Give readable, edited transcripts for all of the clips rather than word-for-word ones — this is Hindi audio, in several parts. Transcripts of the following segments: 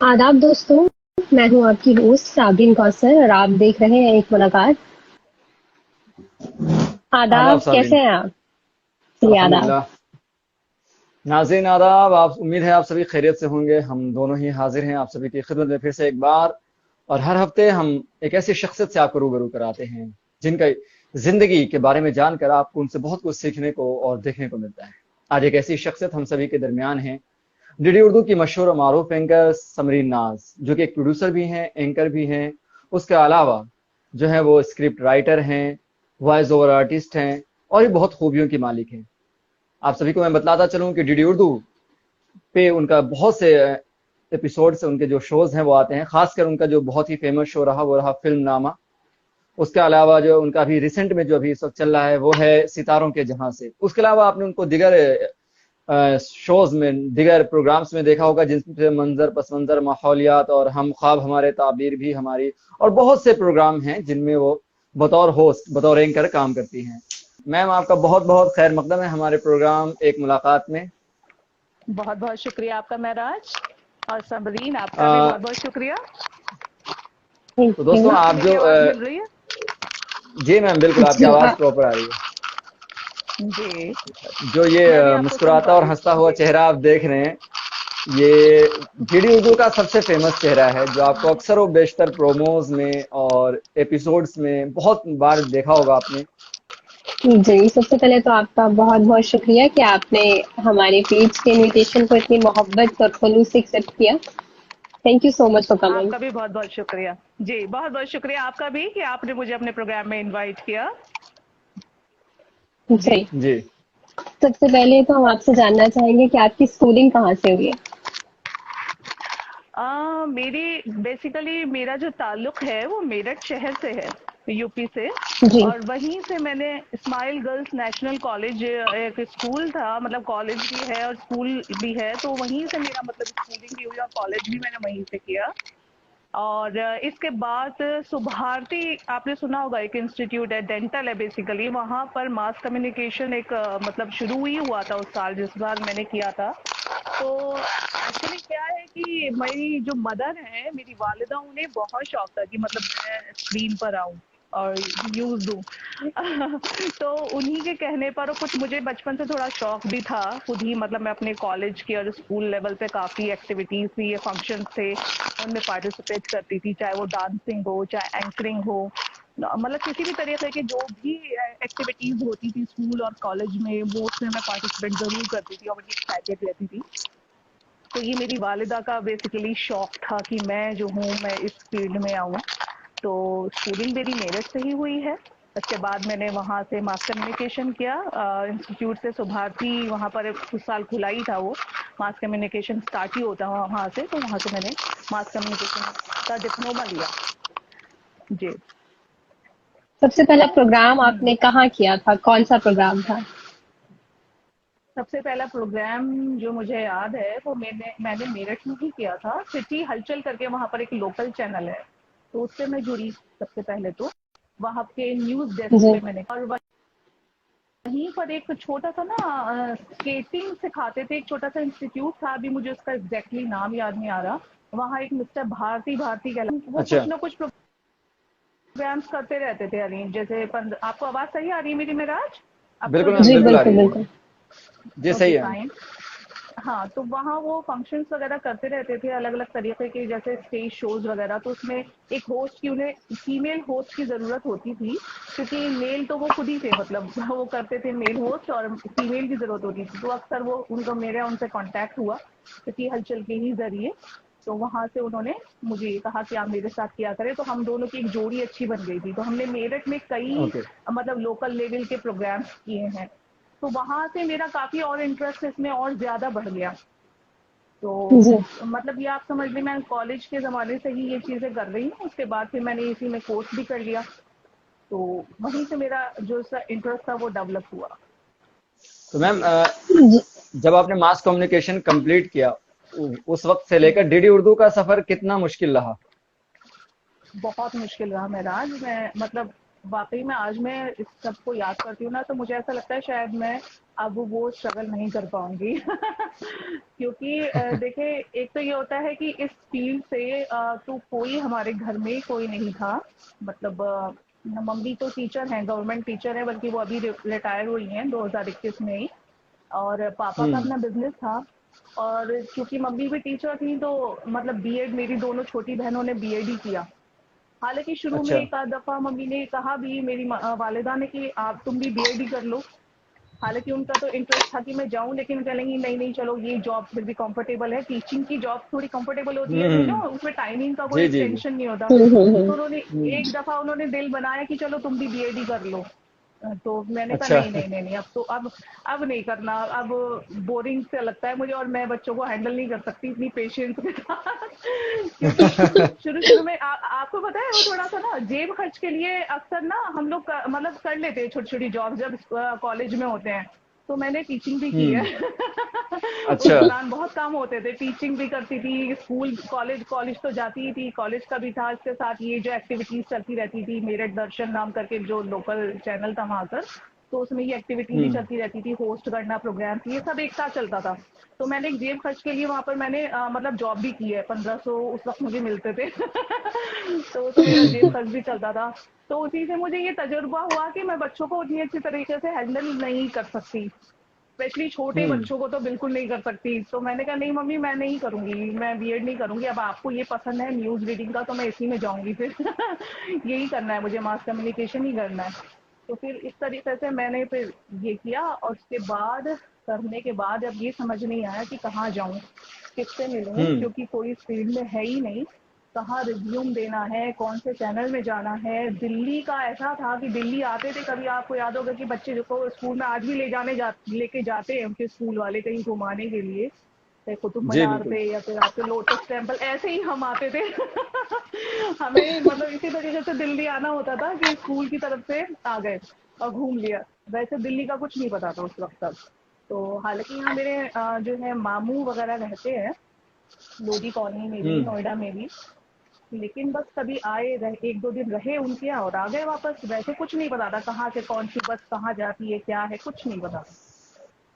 आदाब दोस्तों। मैं हूं आपकी होस्ट साबिन कौसर और आप देख रहे हैं एक मुलाकात। आदाब आदाब, साबिन। कैसे हैं आप? जी आदाब। अल्हम्दुलिल्लाह। नाज़रीन आदाब, आप उम्मीद है आप सभी खैरियत से होंगे। हम दोनों ही हाजिर हैं आप सभी की खिदमत में फिर से एक बार। और हर हफ्ते हम एक ऐसी शख्सियत से आपको रूबरू कराते हैं जिनका जिंदगी के बारे में जानकर आपको उनसे बहुत कुछ सीखने को और देखने को मिलता है। आज एक ऐसी शख्सियत हम सभी के दरमियान है, डीडी उर्दू की मशहूर और मारूफ एंकर समरीन नाज, जो कि एक प्रोड्यूसर भी हैं, एंकर भी हैं। उसके अलावा जो है वो स्क्रिप्ट राइटर हैं, वॉइस ओवर आर्टिस्ट हैं और भी बहुत खूबियों की मालिक हैं। आप सभी को मैं बतलाता चलूं कि डीडी उर्दू पे उनका बहुत से एपिसोड से उनके जो शोज हैं वो आते हैं। खासकर उनका जो बहुत ही फेमस शो रहा वो रहा फिल्म नामा। उसके अलावा जो उनका अभी रिसेंट में जो अभी सब चल रहा है वो है सितारों के जहां से। उसके अलावा आपने उनको दिगर शोज में, दिगर प्रोग्राम्स में देखा होगा जिनसे मंजर पस मंजर, माहौलियात और हम ख्वाब हमारे ताबीर भी हमारी, और बहुत से प्रोग्राम हैं जिनमें वो बतौर होस्ट, बतौर एंकर काम करती हैं। मैम, आपका बहुत बहुत खैर मकदम है हमारे प्रोग्राम एक मुलाकात में। बहुत बहुत शुक्रिया आपका महराज। और सबरीन आपका भी अ, बहुत बहुत शुक्रिया। तो थैंक दोस्तों यू। आपको आप मेरी जो आवाज मिल रही है? जी मैम, बिल्कुल आपकी जी आवाज प्रॉपर आ रही है। जी। जो ये मैं भी आपको सुन मुस्कुराता पा और रही हंसता हूँ हुआ जी। चेहरा आप देख रहे हैं, ये डीडी उर्दू का सबसे फेमस चेहरा है, जो आपको अक्सर और बेशतर प्रोमोज में और एपिसोड्स में बहुत बार देखा होगा आपने। जी, सबसे पहले तो आपका बहुत बहुत शुक्रिया कि आपने हमारे पेज के इनविटेशन को इतनी मोहब्बत और खलूस से एक्सेप्ट किया। Thank you so much for coming. आपका भी बहुत बहुत शुक्रिया। जी, बहुत बहुत शुक्रिया आपका भी कि आपने मुझे अपने प्रोग्राम में इनवाइट किया। जी। जी, जी। सबसे पहले तो हम आपसे जानना चाहेंगे कि आपकी स्कूलिंग कहाँ से हुई है? मेरी बेसिकली मेरा जो ताल्लुक है वो मेरठ शहर से है, यूपी से। जी। और वहीं से मैंने स्माइल गर्ल्स नेशनल कॉलेज, एक स्कूल था, मतलब कॉलेज भी है और स्कूल भी है, तो वहीं से मेरा मतलब स्कूलिंग भी हुई और कॉलेज भी मैंने वहीं से किया। और इसके बाद सुभारती आपने सुना होगा, एक इंस्टीट्यूट है, डेंटल है बेसिकली, वहां पर मास कम्युनिकेशन एक मतलब शुरू ही हुआ था उस साल जिस बार मैंने किया था। तो एक्चुअली क्या है कि मेरी जो मदर है, मेरी वालिदा, उन्हें बहुत शौक था कि मतलब मैं स्क्रीन पर आऊं और यूज दूं। तो उन्हीं के कहने पर, और कुछ मुझे बचपन से थोड़ा शौक भी था खुद ही, मतलब मैं अपने कॉलेज के और स्कूल लेवल पे काफ़ी एक्टिविटीज़ थी, फंक्शंस थे, उनमें पार्टिसिपेट करती थी, चाहे वो डांसिंग हो, चाहे एंकरिंग हो, मतलब किसी भी तरीके की जो भी एक्टिविटीज़ होती थी स्कूल और कॉलेज में, वो उसमें मैं पार्टिसिपेट ज़रूर करती थी और बड़ी एक्साइटेड रहती थी। तो ये मेरी वालिदा का बेसिकली शौक था कि मैं जो हूँ मैं इस फील्ड में आऊँ। तो स्कूलिंग मेरी मेरठ से ही हुई है। उसके बाद मैंने वहाँ से मास कम्युनिकेशन किया इंस्टीट्यूट से, सुभारती वहाँ पर कुछ साल खुला ही था वो, मास कम्युनिकेशन स्टार्ट ही होता है वहाँ से, तो वहाँ से मैंने मास कम्युनिकेशन का डिप्लोमा लिया। जी। सबसे पहला प्रोग्राम आपने कहाँ किया था? कौन सा प्रोग्राम था? सबसे पहला प्रोग्राम जो मुझे याद है वो मैंने मेरठ में ही किया था, सिटी हलचल करके वहाँ पर एक लोकल चैनल है, तो उससे मैं जुड़ी सबसे पहले। तो वहाँ के न्यूज डेस्क जी। पे मैंने, और वहीं पर एक छोटा सा ना स्केटिंग सिखाते थे, एक छोटा सा इंस्टीट्यूट था, अभी मुझे उसका एग्जैक्टली नाम याद नहीं आ रहा। वहाँ एक मिस्टर भारती भारती कहला, वो अच्छा। कुछ ना कुछ प्रोग्राम्स करते रहते थे अरेंज, जैसे आपको आवाज सही आ रही है मेरी मेराज? अब तो बिल्कुल मैम, जब जी, बिल्कुल आ बिल्कुल, रही है। बिल्कुल। जी ओके सही है मैम। फाइन। हाँ, तो वहाँ वो फंक्शंस वगैरह करते रहते थे अलग अलग तरीके के, जैसे स्टेज शोज वगैरह, तो उसमें एक होस्ट की, उन्हें फीमेल होस्ट की जरूरत होती थी, क्योंकि मेल तो वो खुद ही थे, मतलब वो करते थे मेल होस्ट, और फीमेल की जरूरत होती थी, तो अक्सर वो उनका मेरा उनसे कांटेक्ट हुआ क्योंकि हलचल के ही जरिए। तो वहां से उन्होंने मुझे कहा कि आप मेरे साथ किया करें, तो हम दोनों की एक जोड़ी अच्छी बन गई थी, तो हमने मेरठ में कई ओके। मतलब लोकल लेवल के प्रोग्राम्स किए हैं। तो वहां से मेरा काफी और इंटरेस्ट इसमें और ज्यादा बढ़ गया। तो जी। मतलब ये आप समझ लें, मैं कॉलेज के ज़माने से ही ये चीज़ें कर रही हूँ, उसके बाद फिर मैंने इसी में कोर्स भी कर लिया, तो वहीं से मेरा जो सा इंटरेस्ट था वो डेवलप हुआ। तो मैम, जी। जी। जब आपने मास कम्युनिकेशन कंप्लीट किया, उस वक्त से लेकर डीडी उर्दू का सफर कितना मुश्किल रहा? बहुत मुश्किल रहा मेरा, आज मैं मतलब वाकई में आज मैं इस सब को याद करती हूँ ना, तो मुझे ऐसा लगता है शायद मैं अब वो स्ट्रगल नहीं कर पाऊंगी। क्योंकि देखिए, एक तो ये होता है कि इस फील्ड से तो कोई हमारे घर में कोई नहीं था। मतलब मम्मी तो टीचर हैं, गवर्नमेंट टीचर है, बल्कि वो अभी रिटायर हुई हैं 2021 में ही। और पापा का हम्म। अपना बिजनेस था। और क्योंकि मम्मी भी टीचर थी तो मतलब बीएड, मेरी दोनों छोटी बहनों ने बीएड ही किया। हालांकि शुरू में अच्छा। एक आध दफा मम्मी ने कहा भी, मेरी वालिदा ने, कि आप तुम भी बीएड ही कर लो। हालांकि उनका तो इंटरेस्ट था कि मैं जाऊं, लेकिन कहेंगी नहीं नहीं चलो, ये जॉब फिर भी कंफर्टेबल है, टीचिंग की जॉब थोड़ी कंफर्टेबल होती है, हम्म। उसमें टाइमिंग का जी कोई जी जी। टेंशन नहीं होता। तो उन्होंने हम्म। एक दफा उन्होंने दिल बनाया कि चलो तुम भी बीएड ही कर लो। तो मैंने कहा अच्छा। नहीं नहीं नहीं नहीं, अब नहीं करना, अब बोरिंग से लगता है मुझे, और मैं बच्चों को हैंडल नहीं कर सकती इतनी पेशेंस के साथ। क्योंकि शुरू शुरू में आपको पता है, वो थोड़ा सा ना जेब खर्च के लिए अक्सर ना हम लोग मतलब कर लेते हैं छोटी छोटी जॉब जब कॉलेज में होते हैं। तो मैंने टीचिंग भी की है। हम्म। उस अच्छा। दौरान बहुत काम होते थे, टीचिंग भी करती थी, स्कूल कॉलेज कॉलेज तो जाती ही थी, कॉलेज का भी था, इसके साथ ये जो एक्टिविटीज चलती रहती थी, मेरठ दर्शन नाम करके जो लोकल चैनल था वहां पर, तो उसमें ये एक्टिविटी भी हम्म। चलती रहती थी, होस्ट करना प्रोग्राम, ये सब एक साथ चलता था। तो मैंने एक जेब खर्च के लिए वहां पर मैंने मतलब जॉब भी की है, 1500 उस वक्त मुझे मिलते थे। तो मेरा जेब खर्च भी चलता था। तो उसी से मुझे ये तजुर्बा हुआ कि मैं बच्चों को उतनी अच्छी तरीके से हैंडल नहीं कर सकती, स्पेशली छोटे हम्म। बच्चों को तो बिल्कुल नहीं कर सकती। तो मैंने कहा नहीं मम्मी, मैं नहीं करूंगी, मैं बीएड नहीं करूंगी। अब आपको ये पसंद है न्यूज रीडिंग का, तो मैं इसी में जाऊंगी फिर। यही करना है मुझे, मास कम्युनिकेशन ही करना है। तो फिर इस तरीके से मैंने फिर ये किया, और उसके बाद करने के बाद अब ये समझ नहीं आया कि कहाँ जाऊँ, किससे मिलूँ, हम्म। क्योंकि कोई इस फील्ड में है ही नहीं। कहाँ रिज्यूम देना है, कौन से चैनल में जाना है। दिल्ली का ऐसा था कि दिल्ली आते थे, कभी आपको याद होगा कि बच्चे जो को स्कूल में आज भी लेके जाते हैं उनके स्कूल वाले कहीं घुमाने के लिए, चाहे कुतुब जी मीनार बिल्कुल। पे या फिर आपके लोटस टेम्पल, ऐसे ही हम आते थे। हमें मतलब इसी तरीके से दिल्ली आना होता था कि स्कूल की तरफ से आ गए और घूम लिया। वैसे दिल्ली का कुछ नहीं पता था उस वक्त तक। तो हालांकि यहाँ मेरे जो है मामू वगैरह रहते हैं, लोधी कॉलोनी में भी, हम्म। नोएडा में भी। लेकिन बस कभी आए रहे, एक दो दिन रहे उनके यहाँ और आ गए वापस। वैसे कुछ नहीं पता था कहाँ से कौन सी बस कहाँ जाती है, क्या है, कुछ नहीं पता था।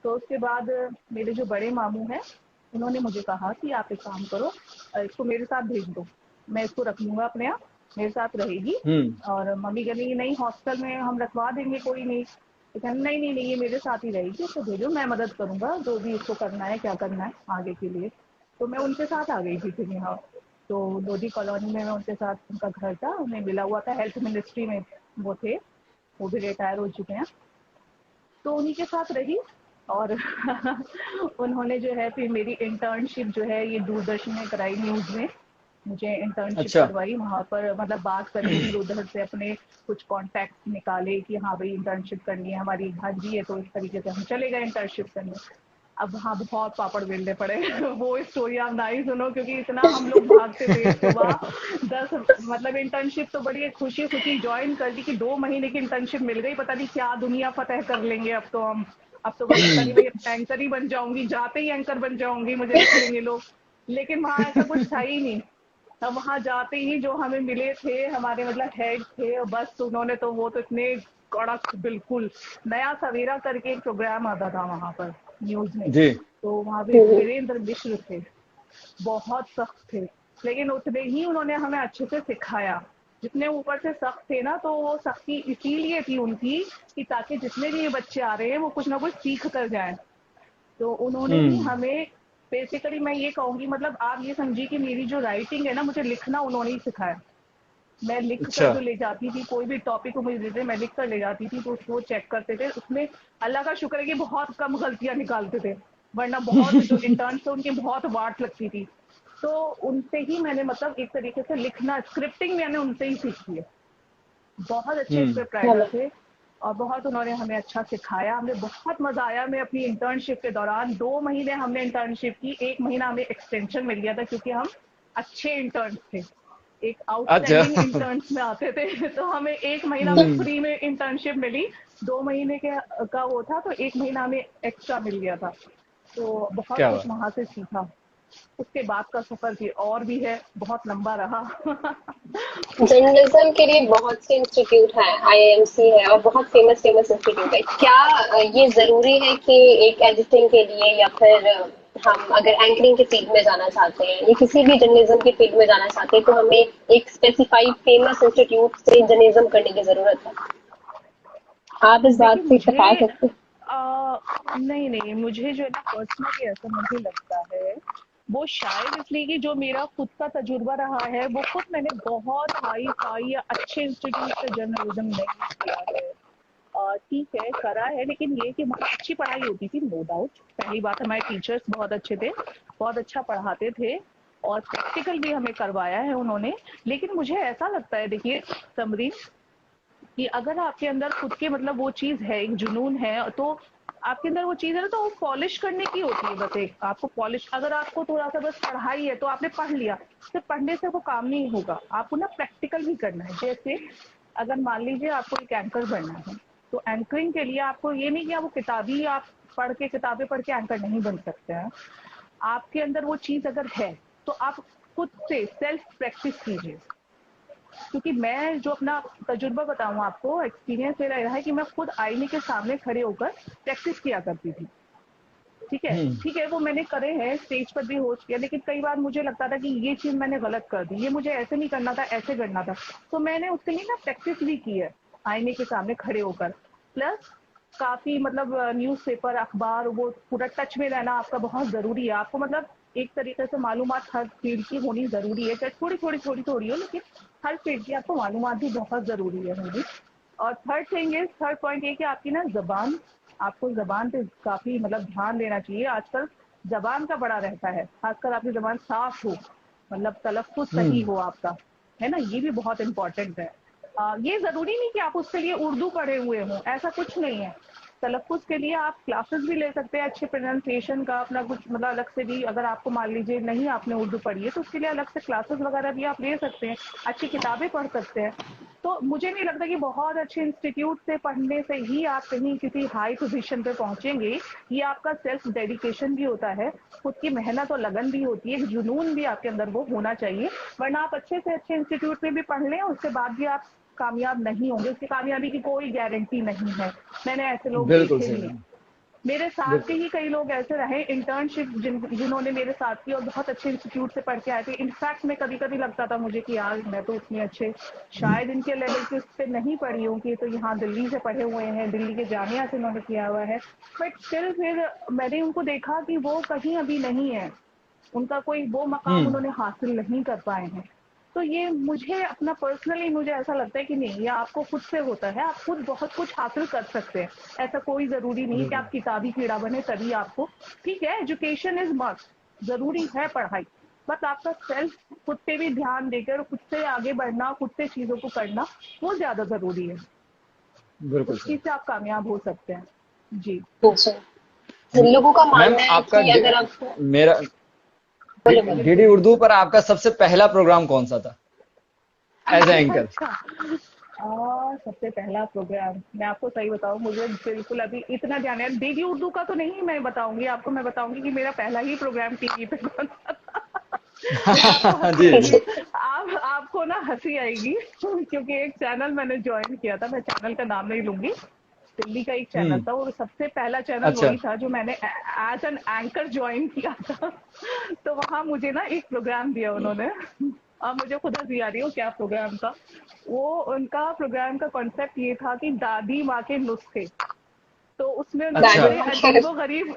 तो उसके बाद मेरे जो बड़े मामू हैं, उन्होंने मुझे कहा कि आप एक काम करो, इसको मेरे साथ भेज दो, मैं इसको रख लूंगा अपने यहाँ, मेरे साथ रहेगी। हम्म। और मम्मी कह रही नहीं, हॉस्टल में हम रखवा देंगे, कोई नहीं। तो कहना नहीं नहीं नहीं, ये मेरे साथ ही रहेगी, इसको भेजो, मैं मदद करूंगा जो भी इसको करना है, क्या करना है आगे के लिए। तो मैं उनके साथ आ गई थी फिर यहाँ। तो लोधी कॉलोनी में मैं उनके साथ, उनका घर था, उन्हें मिला हुआ था, हेल्थ मिनिस्ट्री में वो थे, वो भी रिटायर हो चुके हैं। तो उन्हीं के साथ रही। और उन्होंने जो है फिर मेरी इंटर्नशिप जो है ये दूरदर्शन में कराई, न्यूज़ में मुझे इंटर्नशिप अच्छा। करवाई वहाँ पर। मतलब बात करी फिर उधर से अपने कुछ कॉन्टैक्ट निकाले कि हाँ भाई इंटर्नशिप करनी है, हमारी भांजी है, तो इस तरीके से हम चले गए इंटर्नशिप करने। अब हाँ बहुत पापड़ बेलने पड़े। वो स्टोरी आप ना ही सुनो, क्योंकि इतना हम लोग भागते थे सुबह 10, मतलब इंटर्नशिप तो बड़ी खुशी खुशी ज्वाइन कर दी कि 2 महीने की इंटर्नशिप मिल गई, पता नहीं क्या दुनिया फतेह कर लेंगे अब तो हम। अब तो बस पता नहीं भाई एंकर ही बन जाऊंगी, जाते ही एंकर बन जाऊंगी, मुझे रख लेंगे लोग। लेकिन वहाँ ऐसा कुछ था ही नहीं। अब वहाँ जाते ही जो हमें मिले थे हमारे मतलब हेड थे, बस उन्होंने तो वो तो इतने कड़क, बिल्कुल नया सवेरा करके एक प्रोग्राम आता था वहाँ पर न्यूज में। जी। तो वहाँ पे वीरेंद्र मिश्र थे, बहुत सख्त थे, लेकिन उतने ही उन्होंने हमें अच्छे से सिखाया। जितने ऊपर से सख्त थे ना, तो वो सख्ती इसीलिए थी उनकी कि ताकि जितने भी ये बच्चे आ रहे हैं वो कुछ ना कुछ सीख कर जाएं। तो उन्होंने ही हम्म। हमें बेसिकली, मैं ये कहूँगी, मतलब आप ये समझिए कि मेरी जो राइटिंग है ना, मुझे लिखना उन्होंने ही सिखाया। मैं लिख कर अच्छा। जो ले जाती थी, कोई भी टॉपिक को मुझे देते, मैं लिख कर ले जाती थी, तो उसको चेक करते थे। उसमें अल्लाह का शुक्र है कि बहुत कम गलतियां निकालते थे, वरना बहुत जो इंटर्न थे उनकी बहुत वाट लगती थी। तो उनसे ही मैंने मतलब एक तरीके से लिखना, स्क्रिप्टिंग मैंने उनसे ही सीखी है। बहुत अच्छे हम्म। स्क्रिप्ट राइटर थे, और बहुत उन्होंने हमें अच्छा सिखाया। हमें बहुत मजा आया। मैं अपनी इंटर्नशिप के दौरान 2 महीने हमने इंटर्नशिप की, 1 महीना हमें एक्सटेंशन मिल गया था क्योंकि हम अच्छे इंटर्न थे। एक अच्छा। आउटस्टैंडिंग इंटर्न्स में आते थे। तो हमें 1 महीना बस हम्म। फ्री में इंटर्नशिप मिली। 2 महीने के का वो था, तो 1 महीना हमें एक्स्ट्रा मिल गया था। तो बहुत क्या कुछ बात। वहां से सीखा। उसके बाद का सफर भी और भी है, बहुत लंबा रहा। जर्नलिज्म के लिए बहुत से इंस्टीट्यूट हैं, आईआईएमसी है और बहुत फेमस फेमस इंस्टीट्यूट है। क्या ये जरूरी है कि एक एडिटिंग के लिए या फिर हम अगर एंकरिंग के फील्ड में जाना चाहते हैं या किसी भी जर्नलिज्म के फील्ड में जाना चाहते हैं तो हमें एक स्पेसिफाइड फेमस इंस्टीट्यूट से जर्नलिज्म करने की जरूरत है? आप इस देखिए बात से मुझे इत्तेफाक रखते हैं? नहीं नहीं, मुझे जो है ना पर्सनली ऐसा मुझे लगता है, वो शायद इसलिए कि जो मेरा खुद का तजुर्बा रहा है, वो खुद मैंने बहुत हाई फाई या अच्छे इंस्टीट्यूट से जर्नलिज्म नहीं किया है। ठीक है करा है, लेकिन ये कि वहाँ अच्छी पढ़ाई होती थी, नो डाउट। पहली बात, हमारे टीचर्स बहुत अच्छे थे, बहुत अच्छा पढ़ाते थे और प्रैक्टिकल भी हमें करवाया है उन्होंने। लेकिन मुझे ऐसा लगता है, देखिए समरीन, कि अगर आपके अंदर खुद के मतलब वो चीज है, एक जुनून है, तो आपके अंदर वो चीज है ना, तो वो पॉलिश करने की होती है। बस एक आपको पॉलिश, अगर आपको थोड़ा सा बस पढ़ाई है तो आपने पढ़ लिया, सिर्फ पढ़ने से वो काम नहीं होगा, आपको ना प्रैक्टिकल भी करना है। जैसे अगर मान लीजिए आपको एक एंकर बनना है, तो एंकरिंग के लिए आपको ये नहीं कि आप वो किताबी आप पढ़ के, किताबें पढ़ के एंकर नहीं बन सकते हैं। आपके अंदर वो चीज अगर है तो आप खुद से सेल्फ प्रैक्टिस कीजिए। क्योंकि मैं जो अपना तजुर्बा बताऊं आपको, एक्सपीरियंस मेरा रहा है कि मैं खुद आईने के सामने खड़े होकर प्रैक्टिस किया करती थी। ठीक है, वो मैंने करे हैं, स्टेज पर भी होस्ट किया, लेकिन कई बार मुझे लगता था कि ये चीज मैंने गलत कर दी, ये मुझे ऐसे नहीं करना था, ऐसे करना था। तो मैंने उसके लिए ना प्रैक्टिस भी की है, आईने के सामने खड़े होकर। प्लस काफी मतलब न्यूज़पेपर, अखबार, वो पूरा टच में रहना आपका बहुत जरूरी है। आपको मतलब एक तरीके से मालूमात हर फील्ड की होनी जरूरी है, चाहे थोड़ी थोड़ी हो, लेकिन हर फील्ड की आपको मालूमात भी बहुत जरूरी है होनी। और थर्ड पॉइंट ये कि आपकी ना जबान, आपको जबान पे काफी मतलब ध्यान देना चाहिए। आजकल जबान का बड़ा रहता है, खासकर आपकी जबान साफ हो, मतलब तलफ्फुज सही हम्म। हो आपका, है ना, ये भी बहुत इंपॉर्टेंट है। ये जरूरी नहीं कि आप उसके लिए उर्दू पढ़े हुए हों, ऐसा कुछ नहीं है। तलफ्फुज के लिए आप क्लासेस भी ले सकते हैं, अच्छे प्रोनाउंसिएशन का अपना कुछ मतलब अलग से भी, अगर आपको मान लीजिए नहीं आपने उर्दू पढ़ी है तो उसके लिए अलग से क्लासेस वगैरह भी आप ले सकते हैं, अच्छी किताबें पढ़ सकते हैं। तो मुझे नहीं लगता कि बहुत अच्छे इंस्टीट्यूट से पढ़ने से ही आप कहीं किसी हाई पोजीशन पे पहुंचेंगे। ये आपका सेल्फ डेडिकेशन भी होता है, खुद की मेहनत और लगन भी होती है, जुनून भी आपके अंदर वो होना चाहिए। वरना आप अच्छे से अच्छे इंस्टीट्यूट में भी पढ़ लें, उसके बाद भी आप कामयाब नहीं होंगे, उसकी कामयाबी की कोई गारंटी नहीं है। मैंने ऐसे लोग बिल्कुल देखे सही भी हैं, है। मेरे साथ के बिल्कुल। ही कई लोग ऐसे रहे इंटर्नशिप जिन्होंने मेरे साथ की और बहुत अच्छे इंस्टीट्यूट से पढ़ के आए थे। इनफैक्ट मैं कभी कभी लगता था मुझे कि यार मैं तो उतने अच्छे शायद इनके लेवल के उस पर नहीं पढ़ी हूँ, कि तो यहाँ दिल्ली से पढ़े हुए हैं, दिल्ली के जामिया से उन्होंने किया हुआ है, बट स्टिल फिर मैंने उनको देखा कि वो कहीं अभी नहीं है, उनका कोई वो मकाम हम्म। उन्होंने हासिल नहीं कर पाए हैं। तो ये मुझे अपना पर्सनली मुझे ऐसा लगता है कि नहीं, ये आपको खुद से होता है, आप खुद बहुत कुछ हासिल कर सकते हैं। ऐसा कोई जरूरी नहीं कि बिल्कुल। आप किताबी कीड़ा बने तभी आपको, ठीक है एजुकेशन इज मस्ट, जरूरी है पढ़ाई, बस आपका सेल्फ खुद पे भी ध्यान देकर खुद से आगे बढ़ना, खुद से चीजों को करना, वो ज्यादा जरूरी है। बिल्कुल उस सही। चीज से आप कामयाब हो सकते हैं। जी। जी, लोगों का मैम मानना है आपका कि अगर आप मेरा बोले बोले। डीडी उर्दू पर आपका सबसे पहला प्रोग्राम कौन सा था एज ए एंकर? अच्छा, सबसे पहला प्रोग्राम मैं आपको सही बताऊं, मुझे बिल्कुल अभी इतना ध्यान है, डीडी उर्दू का तो नहीं मैं बताऊंगी आपको, मैं बताऊंगी कि मेरा पहला ही प्रोग्राम टीवी पे कौन सा था। आपको हंसी जी आएगी, जी। आपको ना हंसी आएगी, क्योंकि एक चैनल मैंने ज्वाइन किया था, मैं चैनल का नाम नहीं लूंगी, दिल्ली का एक चैनल हम्म। था और सबसे पहला चैनल अच्छा। वही था जो मैंने एज एन एंकर ज्वाइन किया था। तो वहां मुझे ना एक प्रोग्राम दिया उन्होंने, अब मुझे खुद हंसी आ रही है वो क्या प्रोग्राम था। वो उनका प्रोग्राम का कॉन्सेप्ट ये था कि दादी माँ के नुस्खे। तो उसमें उन्होंने अच्छा। मुझे अजीबो गरीब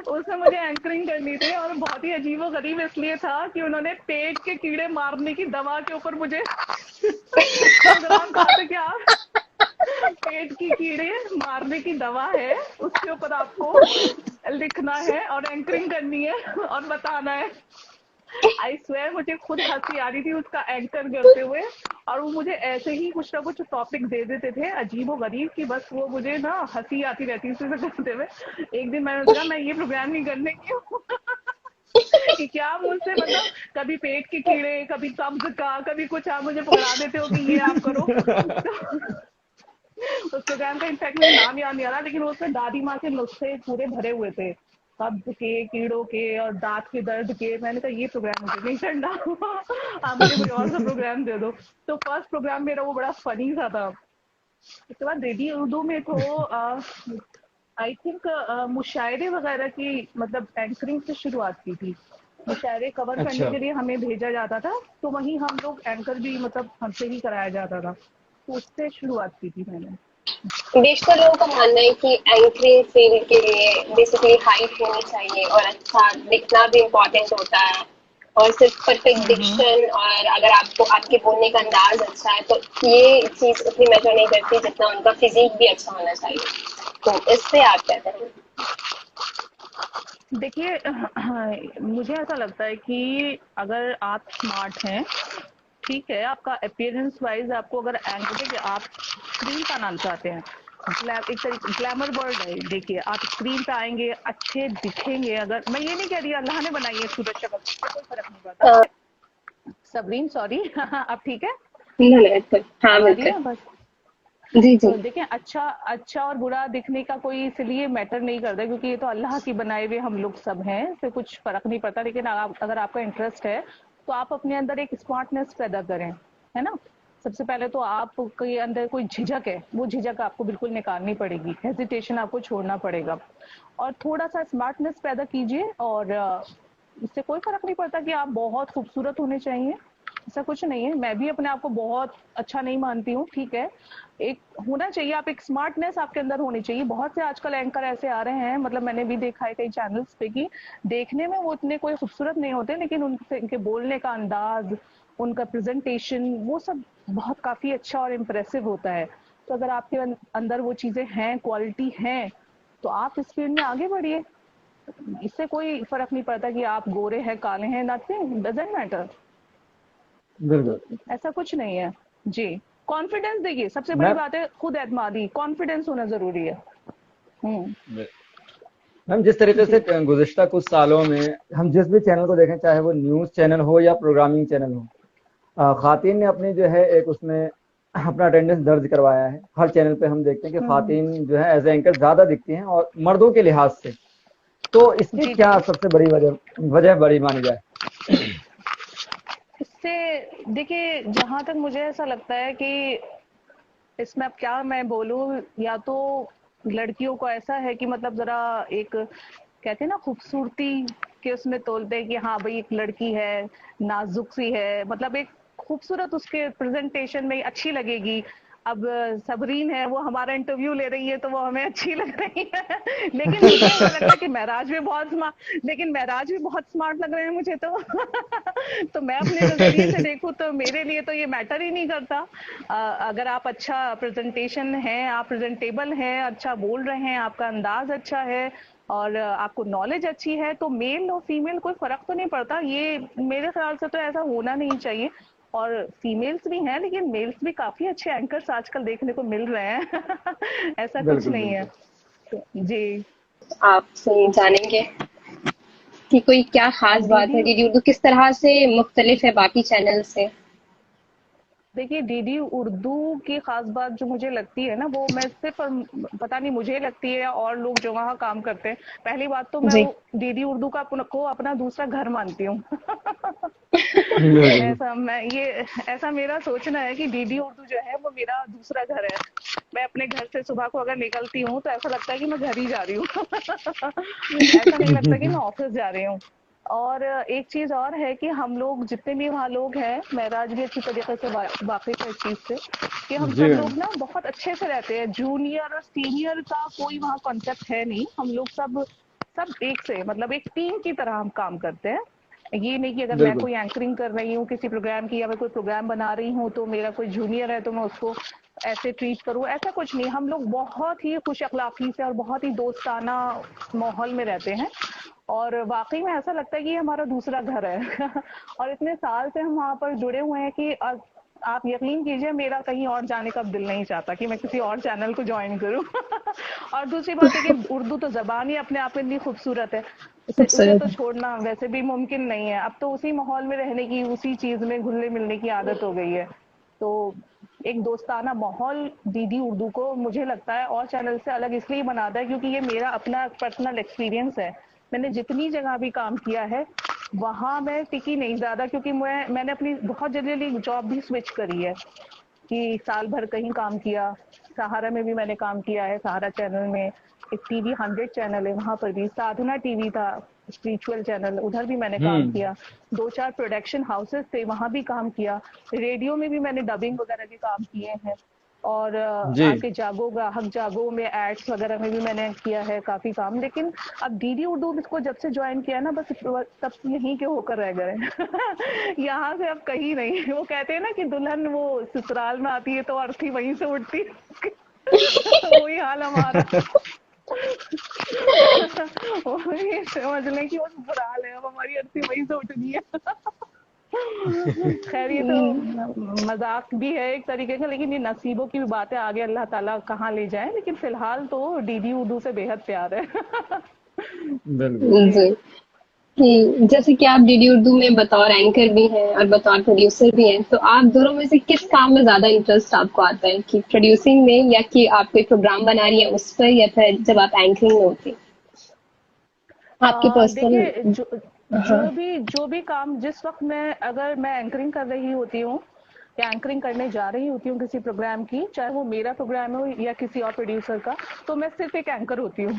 उसमें मुझे एंकरिंग करनी थी, और बहुत ही अजीबो गरीब इसलिए था कि उन्होंने पेट के कीड़े मारने की दवा के ऊपर मुझे प्रोग्राम कहा था कि आप पेट की कीड़े मारने की दवा है, उसके ऊपर आपको लिखना है और एंकरिंग करनी है और बताना है। आई स्वेयर मुझे खुद हंसी आ रही थी उसका एंकर करते हुए, और वो मुझे ऐसे ही कुछ ना कुछ टॉपिक दे देते थे अजीबो गरीब की, बस वो मुझे ना हंसी आती रहती थी उसे करते हुए। एक दिन मैंने सोचा मैं ये प्रोग्राम नहीं करने की हूँ। कि क्या मुझसे मतलब कभी पेट के कीड़े, कभी कब्ज का, कभी कुछ आप मुझे पकड़ा देते हो कि ये आप करो। तो उस प्रोग्राम का इनफैक्ट मुझे नाम याद नहीं आ रहा, लेकिन उसमें दादी माँ के नुस्खे पूरे भरे हुए थे। कब्ज के, कीड़ों के और दांत के दर्द के। मैंने कहा ये प्रोग्राम मुझे नहीं करना। आप मुझे कोई और सा प्रोग्राम दे दो। तो फर्स्ट प्रोग्राम मेरा वो बड़ा फनी सा था। उसके बाद रेडियो उर्दू में तो आई थिंक मुशायरे वगैरह की मतलब एंकरिंग से शुरुआत की थी। मुशायरे कवर करने अच्छा। के लिए हमें भेजा जाता था, तो वहीं हम लोग एंकर भी मतलब हमसे ही कराया जाता था, तो उससे शुरुआत की थी मैंने। बेशतर लोगों का मानना है कि एंकरिंग फील्ड के लिए बेसिकली हाइट होनी चाहिए और अच्छा दिखना भी इम्पोर्टेंट होता है, और सिर्फ परफेक्ट हम्म। डिक्शन और अगर आपको आपके बोलने का अंदाज अच्छा है तो ये चीज उतनी मैटर नहीं करती जितना उनका फिजिक भी अच्छा होना चाहिए। तो इससे आप कहते हैं? देखिए मुझे ऐसा लगता है कि अगर आप स्मार्ट हैं, ठीक है, आपका अपीयरेंस वाइज आपको अगर एंकर आप स्क्रीन का नाम चाहते हैं, एक तरीके ग्लैमर वर्ड है। देखिए आप स्क्रीन पे आएंगे, अच्छे दिखेंगे। अगर मैं ये नहीं कह रही अल्लाह ने बनाई है सूरत शक्ल, उससे कोई फर्क नहीं पड़ता। अ, सबरीन सॉरी। अब ठीक है, नहीं बिल्कुल, हाँ अब आ रही बिल्कुल। है बस। जी जी। तो देखिए अच्छा अच्छा और बुरा दिखने का कोई इसलिए मैटर नहीं करता, क्योंकि ये तो अल्लाह की बनाए हुए हम लोग सब हैं, इससे कुछ फर्क नहीं पड़ता। लेकिन अगर आपका इंटरेस्ट है तो आप अपने अंदर एक स्मार्टनेस पैदा करें, है ना। सबसे पहले तो आपके अंदर कोई झिझक है, वो झिझक आपको बिल्कुल निकालनी पड़ेगी, हेजिटेशन आपको छोड़ना पड़ेगा, और थोड़ा सा स्मार्टनेस पैदा कीजिए। और इससे कोई फर्क नहीं पड़ता कि आप बहुत खूबसूरत होने चाहिए, ऐसा कुछ नहीं है। मैं भी अपने आप को बहुत अच्छा नहीं मानती हूँ, ठीक है। एक होना चाहिए, आप एक स्मार्टनेस आपके अंदर होनी चाहिए। बहुत से आजकल एंकर ऐसे आ रहे हैं, मतलब मैंने भी देखा है कई चैनल्स पे कि देखने में वो इतने कोई खूबसूरत नहीं होते, लेकिन उनके बोलने का अंदाज, उनका प्रेजेंटेशन, वो सब बहुत काफी अच्छा और इम्प्रेसिव होता है। तो अगर आपके अंदर वो चीजें हैं, क्वालिटी हैं, तो आप इस फील्ड में आगे बढ़िए। इससे कोई फर्क नहीं पड़ता कि आप गोरे हैं, काले हैं, नथिंग डजंट मैटर। बिल्कुल। ऐसा कुछ नहीं है जी। कॉन्फिडेंस देखिए, सबसे बड़ी मैम, बात है खुद एतमादी, कॉन्फिडेंस होना जरूरी है। हम्म। मैम जिस तरीके से जी गुज़िश्ता कुछ सालों में हम जिस भी चैनल को देखें, चाहे वो न्यूज़ चैनल हो या प्रोग्रामिंग चैनल हो, खातून ने अपनी जो है एक उसमें अपना अटेंडेंस दर्ज करवाया है। हर चैनल पे हम देखते हैं कि हम्म। खातून जो है एज एंकर ज़्यादा दिखती हैं और मर्दों के लिहाज से। तो इसकी जी क्या जी। सबसे बड़ी वजह वजह बड़ी मानी जाए? इससे देखिए, जहां तक मुझे ऐसा लगता है कि इसमें अब क्या मैं बोलूं, या तो लड़कियों को ऐसा है कि मतलब जरा एक कहते हैं ना खूबसूरती के उसमें तोलते हैं कि हाँ भाई एक लड़की है, नाजुक सी है, मतलब एक खूबसूरत उसके प्रेजेंटेशन में अच्छी लगेगी। अब सबरीन है, वो हमारा इंटरव्यू ले रही है तो वो हमें अच्छी लग रही है। लेकिन मुझे ऐसा लगता है कि महराज भी बहुत स्मार्ट, लेकिन महराज भी बहुत स्मार्ट लग रहे हैं मुझे तो। तो मैं अपने नजरिए से देखूं तो मेरे लिए तो ये मैटर ही नहीं करता। अगर आप अच्छा प्रेजेंटेशन है, आप प्रेजेंटेबल हैं, अच्छा बोल रहे हैं, आपका अंदाज अच्छा है और आपको नॉलेज अच्छी है, तो मेल और फीमेल कोई फर्क तो नहीं पड़ता। ये मेरे ख्याल से तो ऐसा होना नहीं चाहिए। और फीमेल्स भी हैं, लेकिन मेल्स भी काफी अच्छे एंकर्स आजकल देखने को मिल रहे हैं। ऐसा कुछ बिल्कुल नहीं है। बिल्कुल। तो, जी। आपसे जानेंगे कि कोई क्या खास बात दीदी है डीडी उर्दू, किस तरह से मुख्तलिफ है बाकी चैनल से? देखिए, डीडी उर्दू की खास बात जो मुझे लगती है ना, वो मैं सिर्फ पता नहीं मुझे लगती है या और लोग जो वहाँ काम करते हैं, पहली बात तो मैं जी। डीडी उर्दू को अपना दूसरा घर मानती हूँ। बिल्कुल। ऐसा मेरा सोचना है कि डीडी उर्दू जो है वो मेरा दूसरा घर है। मैं अपने घर से सुबह को अगर निकलती हूँ तो ऐसा लगता है कि मैं घर ही जा रही हूँ। ऐसा नहीं लगता कि मैं ऑफिस जा रही हूँ। और एक चीज और है कि हम लोग जितने भी वहाँ लोग हैं, महराज भी अच्छी तरीके से वाकिफ है इस चीज से, कि हम जी सब मैम। लोग ना बहुत अच्छे से रहते हैं। जूनियर और सीनियर का कोई वहाँ कॉन्सेप्ट है नहीं। हम लोग सब सब एक से मतलब एक टीम की तरह हम काम करते हैं। ये नहीं कि अगर मैं बिल्कुल कोई एंकरिंग कर रही हूँ किसी प्रोग्राम की, या मैं कोई प्रोग्राम बना रही हूँ तो मेरा कोई जूनियर है तो मैं उसको ऐसे ट्रीट करूँ, ऐसा कुछ नहीं। हम लोग बहुत ही खुश अखलाकी से और बहुत ही दोस्ताना माहौल में रहते हैं, और वाकई में ऐसा लगता है कि ये हमारा दूसरा घर है। और इतने साल से हम वहाँ पर जुड़े हुए हैं कि आप यकीन कीजिए मेरा कहीं और जाने का दिल नहीं चाहता कि मैं किसी और चैनल को ज्वाइन करूं। और दूसरी बात है कि उर्दू तो जबान ही अपने आप में इतनी खूबसूरत है, उसे खूबसूरत तो है। छोड़ना वैसे भी मुमकिन नहीं है। अब तो उसी माहौल में रहने की, उसी चीज में घुलने मिलने की आदत हो गई है। तो एक दोस्ताना माहौल डीडी उर्दू को मुझे लगता है और चैनल से अलग इसलिए बनाता है, क्योंकि ये मेरा अपना पर्सनल एक्सपीरियंस है मैंने जितनी जगह भी काम किया है वहाँ मैं टिकी नहीं ज़्यादा, क्योंकि मैंने अपनी बहुत जल्दी जॉब भी स्विच करी है कि साल भर कहीं काम किया। सहारा में भी मैंने काम किया है, सहारा चैनल में। एक टीवी 100 चैनल है, वहाँ पर भी। साधना टीवी था, स्पिरिचुअल चैनल, उधर भी मैंने काम हम्म। किया। 2-4 प्रोडक्शन हाउसेस थे, वहाँ भी काम किया। रेडियो में भी मैंने डबिंग वगैरह के काम किए हैं। और जी। आपके जागो ग्राहक जागो में एड्स वगैरह में भी मैंने किया है काफी काम। लेकिन अब डीडी उर्दू इसको जब से ज्वाइन किया ना, बस तब यहीं के होकर रह गए। यहाँ से अब कहीं नहीं। वो कहते हैं ना कि दुल्हन वो ससुराल में आती है तो अर्थी वहीं से उठती। वही हाल हमारा। वही समझ लें कि वो ससुराल है, अब हमारी अर्थी वहीं से उठनी है। खैर ये तो मजाक भी है एक तरीके का, लेकिन ये नसीबों की भी बात है, आगे अल्लाह ताला कहाँ ले जाए। लेकिन फिलहाल तो डीडी उर्दू से बेहद प्यार है। बिल्कुल। जी। जी। जैसे कि आप डीडी उर्दू में बतौर एंकर भी हैं और बतौर प्रोड्यूसर भी हैं, तो आप दोनों में से किस काम में ज्यादा इंटरेस्ट आपको आता है, कि प्रोड्यूसिंग में, या कि आप कोई प्रोग्राम बना रही हैं उस पर, या फिर जब आप एंकरिंग में होती हैं? आपके पर्सनल। देखिए, हाँ। जो भी काम जिस वक्त अगर मैं एंकरिंग कर रही होती हूँ या एंकरिंग करने जा रही होती हूँ किसी प्रोग्राम की, चाहे वो मेरा प्रोग्राम हो या किसी और प्रोड्यूसर का, तो मैं सिर्फ एक एंकर होती हूँ।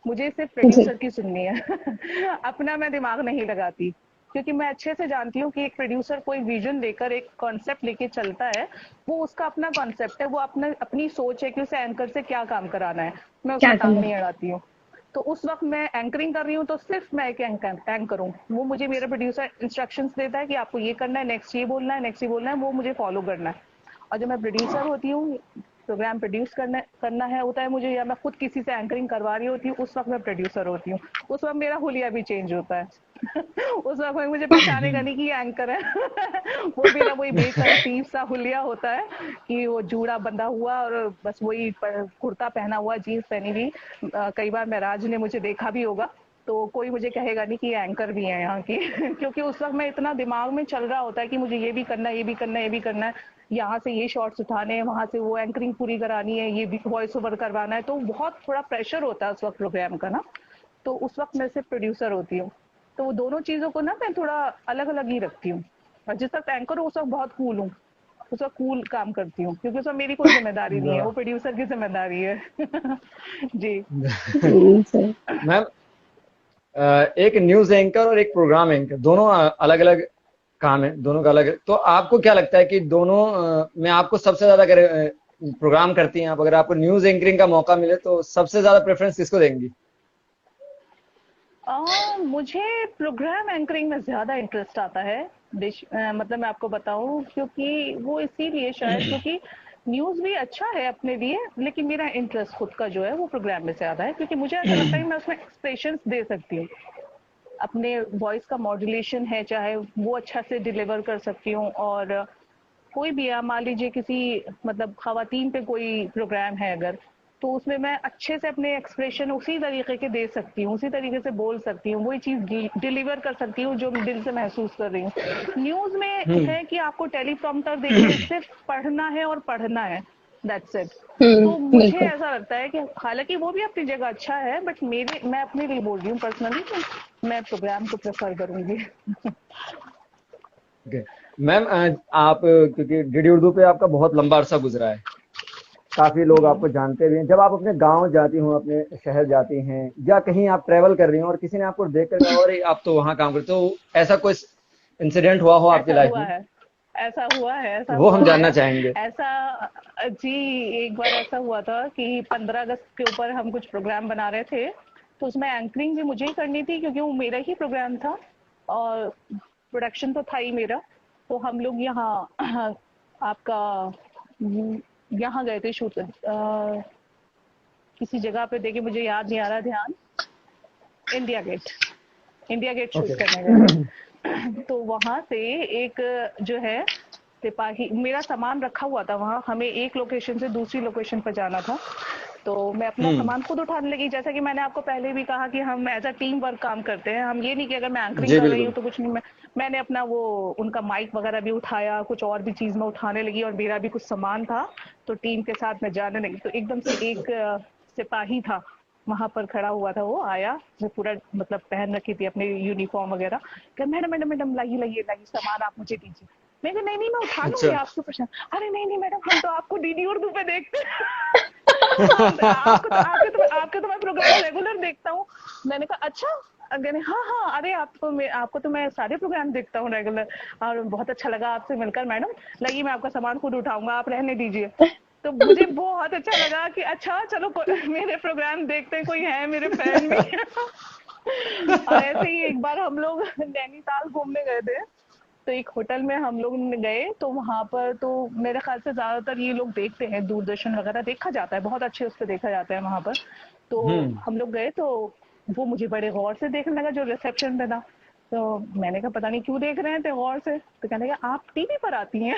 मुझे सिर्फ जी। प्रोड्यूसर की सुननी है। अपना मैं दिमाग नहीं लगाती, क्योंकि मैं अच्छे से जानती हूँ कि एक प्रोड्यूसर कोई विजन लेकर एक कॉन्सेप्ट लेके चलता है। वो उसका अपना कॉन्सेप्ट है, वो अपनी सोच है कि उसे एंकर से क्या काम कराना है। मैं क्या उसमें टांग करना नहीं है? अड़ाती हूँ। तो उस वक्त मैं एंकरिंग कर रही हूँ तो सिर्फ मैं एक एंकर हूँ। वो मुझे, मेरा प्रोड्यूसर इंस्ट्रक्शंस देता है कि आपको ये करना है, नेक्स्ट ये बोलना है, नेक्स्ट ये बोलना है, वो मुझे फॉलो करना है। और जब मैं प्रोड्यूसर होती हूँ, प्रोग्राम प्रोड्यूस करना है होता है मुझे, या मैं खुद किसी से एंकरिंग करवा रही होती हूँ, उस वक्त मैं प्रोड्यूसर होती हूँ। उस वक्त मेरा हुलिया भी चेंज होता है। उस वक्त मुझे पहचानेगा नहीं कि ये एंकर है। वो मेरा वही बेतरतीब सा हुलिया होता है कि वो जूड़ा बंधा हुआ और बस वही कुर्ता पहना हुआ, जीन्स पहनी हुई। कई बार महराज ने मुझे देखा भी होगा, तो कोई मुझे कहेगा नहीं कि ये एंकर भी है यहाँ की। क्योंकि उस वक्त मैं इतना दिमाग में चल रहा होता है कि मुझे ये भी करना है, ये भी करना है, ये भी करना है, यहाँ से ये शॉट्स उठाने हैं, वहां से वो एंकरिंग पूरी करानी है, ये भी वॉइस ओवर करवाना है। तो बहुत थोड़ा प्रेशर होता है उस वक्त प्रोग्राम का ना। तो उस वक्त मैं सिर्फ प्रोड्यूसर होती हूँ। तो वो दोनों चीजों को ना मैं थोड़ा अलग अलग ही रखती हूँ। और जिस वक्त एंकर हूँ उस वक्त बहुत कूल हूँ, उस वक्त कूल काम करती हूँ, क्योंकि उस वक्त मेरी कोई जिम्मेदारी नहीं है, वो प्रोड्यूसर की जिम्मेदारी है। जी। जी। मैम, एक न्यूज एंकर और एक प्रोग्राम एंकर, दोनों अलग अलग काम है, दोनों का अलग। तो आपको क्या लगता है कि दोनों में आपको सबसे ज्यादा, अगर प्रोग्राम करती हैं आप, अगर आपको न्यूज एंकरिंग का मौका मिले तो सबसे ज्यादा प्रेफरेंस किसको देंगी? मुझे प्रोग्राम एंकरिंग में ज्यादा इंटरेस्ट आता है। मतलब मैं आपको बताऊं, क्योंकि वो इसीलिए शायद, क्योंकि न्यूज भी अच्छा है अपने लिए, लेकिन मेरा इंटरेस्ट खुद का जो है वो प्रोग्राम में ज्यादा है, क्योंकि मुझे ऐसा लगता है कि मैं उसमें एक्सप्रेशंस दे सकती हूँ। अपने वॉइस का मॉड्यूलेशन है चाहे, वो अच्छा से डिलीवर कर सकती हूँ। और कोई भी मान लीजिए किसी, मतलब खवातीन पे कोई प्रोग्राम है अगर, तो उसमें मैं अच्छे से अपने एक्सप्रेशन उसी तरीके के दे सकती हूँ, उसी तरीके से बोल सकती हूँ, वही चीज डिलीवर कर सकती हूँ जो दिल से महसूस कर रही हूँ। न्यूज में हम्म। है कि आपको टेलीप्रॉम्प्टर देके सिर्फ पढ़ना है और पढ़ना है, दैट्स इट। तो मुझे बिल्कुल। ऐसा लगता है कि हालांकि वो भी अपनी जगह अच्छा है, बट मैं अपने लिए बोल रही हूँ पर्सनली, तो मैं प्रोग्राम को प्रेफर करूंगी। ओके मैम, आप क्योंकि डीडी उर्दू पे आपका बहुत लंबा अरसा गुजरा है, काफी लोग आपको जानते भी हैं। जब आप अपने गांव जाती हो, अपने शहर जाती हैं, या कहीं आप ट्रेवल कर रही हो और किसी ने आपको देख कर कहा अरे आप तो वहां काम करते हो, ऐसा कोई इंसिडेंट हुआ हो आपकी ऐसा लाइफ हुआ में? है, ऐसा हुआ है, ऐसा वो हम हुआ है। जानना चाहेंगे। ऐसा, जी, एक बार ऐसा हुआ था कि 15 अगस्त के ऊपर हम कुछ प्रोग्राम बना रहे थे, तो उसमें एंकरिंग भी मुझे ही करनी थी, क्योंकि वो मेरा ही प्रोग्राम था और प्रोडक्शन तो था ही मेरा। तो हम लोग यहाँ आपका यहाँ गए थे शूट, किसी जगह पे, देखिए मुझे याद नहीं आ रहा ध्यान, India Gate, India Gate shoot okay. करने गए थे। तो वहां से एक जो है सिपाही, मेरा सामान रखा हुआ था वहाँ, हमें एक लोकेशन से दूसरी लोकेशन पर जाना था। तो मैं अपना हम्म। सामान खुद उठाने लगी, जैसा कि मैंने आपको पहले भी कहा कि हम एज अ टीम वर्क काम करते हैं। हम ये नहीं कि अगर मैं एंकरिंग जी कर रही हूँ बिल्कुल। तो कुछ नहीं, मैंने अपना वो उनका माइक वगैरह भी उठाया, कुछ और भी चीज में उठाने लगी, और मेरा भी कुछ सामान था, तो टीम के साथ मैं जाने लगी। तो एकदम से एक सिपाही था, वहां पर खड़ा हुआ था, वो आया, मैं पूरा मतलब पहन रखी थी अपने यूनिफॉर्म वगैरह, कह मैडम मैडम मैडम लाइए लाइए लाइए सामान आप मुझे दीजिए। मैं कहा नहीं नहीं मैं उठा लूंगी, अच्छा। आपको परेशान। अरे नहीं नहीं मैडम, हम तो आपको डीडी उर्दू पे देखते हैं। आपके तो मैं प्रोग्राम रेगुलर देखता हूँ। मैंने कहा अच्छा, अगर हाँ हाँ, अरे आपको तो मैं सारे प्रोग्राम देखता हूँ रेगुलर, और बहुत अच्छा लगा आपसे मिलकर मैडम, लाइए मैं आपका सामान खुद उठाऊंगा, आप रहने दीजिए। तो मुझे बहुत अच्छा लगा कि अच्छा चलो मेरे प्रोग्राम देखते हैं, कोई है मेरे फैन भी। और ऐसे ही एक बार हम लोग नैनीताल घूमने गए थे, तो एक होटल में हम लोग गए, तो वहां पर तो मेरे ख्याल से ज्यादातर ये लोग देखते हैं, दूरदर्शन वगैरह देखा जाता है, बहुत अच्छे उससे देखा जाता है वहां पर। तो हम्म। हम लोग गए, तो वो मुझे बड़े गौर से देखने लगा जो रिसेप्शन पे था। तो मैंने कहा पता नहीं क्यों देख रहे थे गौर से, तो कहने लगा आप टीवी पर आती हैं।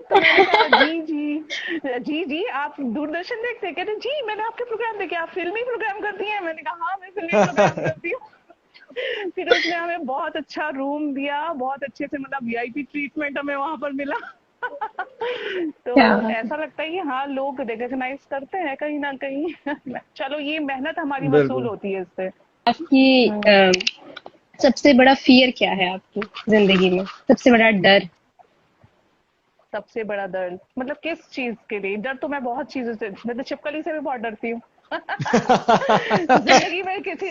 तो मैंने कहा जी जी जी जी आप दूरदर्शन देखते हैं? कहते जी मैंने आपके प्रोग्राम देखे, आप फिल्मी प्रोग्राम करती हैं? मैंने कहा हाँ मैं फिल्मी प्रोग्राम करती हूँ। फिर उसने हमें बहुत अच्छा रूम दिया, बहुत अच्छे से मतलब वीआईपी ट्रीटमेंट हमें वहां पर मिला। तो क्या बात है। ऐसा लगता है कि हाँ लोग रिकॉग्नाइज करते हैं कहीं ना कहीं। चलो ये मेहनत हमारी वसूल बिल्कुल। होती है इससे। आपकी हम्म। सबसे बड़ा फियर क्या है आपकी जिंदगी में, सबसे बड़ा डर? सबसे बड़ा दर्द मतलब किस चीज के लिए? डर तो मैं बहुत चीजों से, मैं तो छिपकली से भी बहुत डरती हूँ। जिंदगी में किसी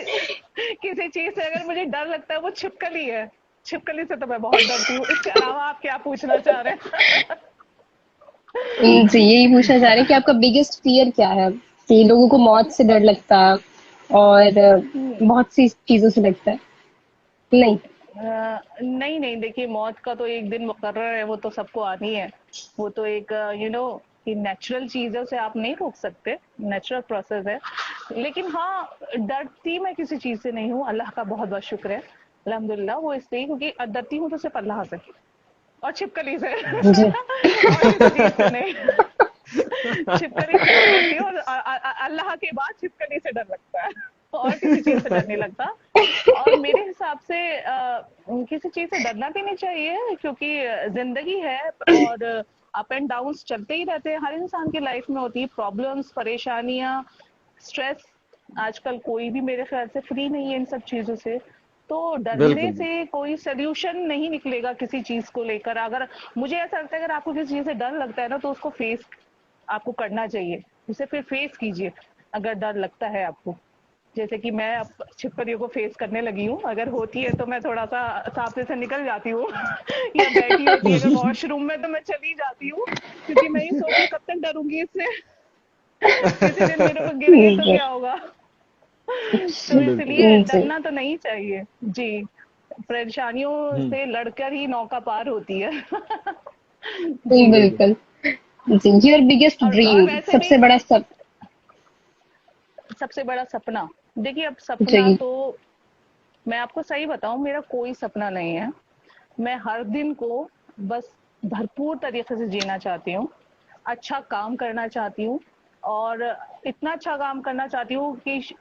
किसी चीज से अगर मुझे डर लगता है वो छिपकली है। छिपकली से तो मैं बहुत डरती हूँ। इसके अलावा आप क्या पूछना चाह रहे हैं? जी यही पूछना चाह रहे हैं कि आपका बिगेस्ट फियर क्या है, कि लोगों को मौत से डर लगता है और बहुत सी चीजों से लगता है। नहीं। नहीं नहीं, देखिए मौत का तो एक दिन मुकर्रर है, वो तो सबको आनी है। वो तो एक कि नेचुरल चीज है, उसे आप नहीं रोक सकते, नेचुरल प्रोसेस है। लेकिन हाँ, डरती मैं किसी चीज से नहीं हूँ, अल्लाह का बहुत बहुत शुक्र है, अल्हम्दुलिल्लाह। वो इसलिए क्योंकि डरती हूँ तो सिर्फ अल्लाह से और छिपकली से। जी। और किसी चीज से नहीं। छिपकली से बहुत डरती हूँ, और अल्लाह के बाद छिपकली से डर लगता है, और किसी चीज से डर नहीं लगता। और मेरे हिसाब से किसी चीज से डरना भी नहीं चाहिए, क्योंकि जिंदगी है और अप एंड डाउन चलते ही रहते हैं, हर इंसान की लाइफ में होती है, प्रॉब्लम्स, परेशानियां, स्ट्रेस। आजकल कोई भी मेरे ख्याल से फ्री नहीं है इन सब चीजों से। तो डरने बिल्कुल। से कोई सोल्यूशन नहीं निकलेगा किसी चीज को लेकर। अगर मुझे ऐसा लगता है अगर आपको किसी चीज से डर लगता है ना, तो उसको फेस आपको करना चाहिए, उसे फिर फेस कीजिए अगर डर लगता है आपको। जैसे कि मैं अब छिपकलियों को फेस करने लगी हूँ, अगर होती है तो मैं थोड़ा सा सामने से निकल जाती हूँ। या बैठी होती है अगर वॉशरूम में तो मैं चली जाती हूँ, क्योंकि मैं ये सोचती हूँ कब तक डरूंगी इससे, किसी दिन मेरे ऊपर गिर गई तो जी। क्या होगा। तो बिल्कुल। इसलिए जी। डरना तो नहीं चाहिए जी। परेशानियों हम्म। से लड़कर ही नौका पार होती है। जी जी। बिल्कुल। बिल्कुल। जी योर बिगेस्ट और ड्रीम, वैसे भी सबसे बड़ा सब। सबसे बड़ा सपना, देखिए अब सपना जी। तो मैं आपको सही बताऊं, मेरा कोई सपना नहीं है। मैं हर दिन को बस भरपूर तरीके से जीना चाहती हूँ, अच्छा काम करना चाहती हूँ, और इतना अच्छा काम करना चाहती हूँ कि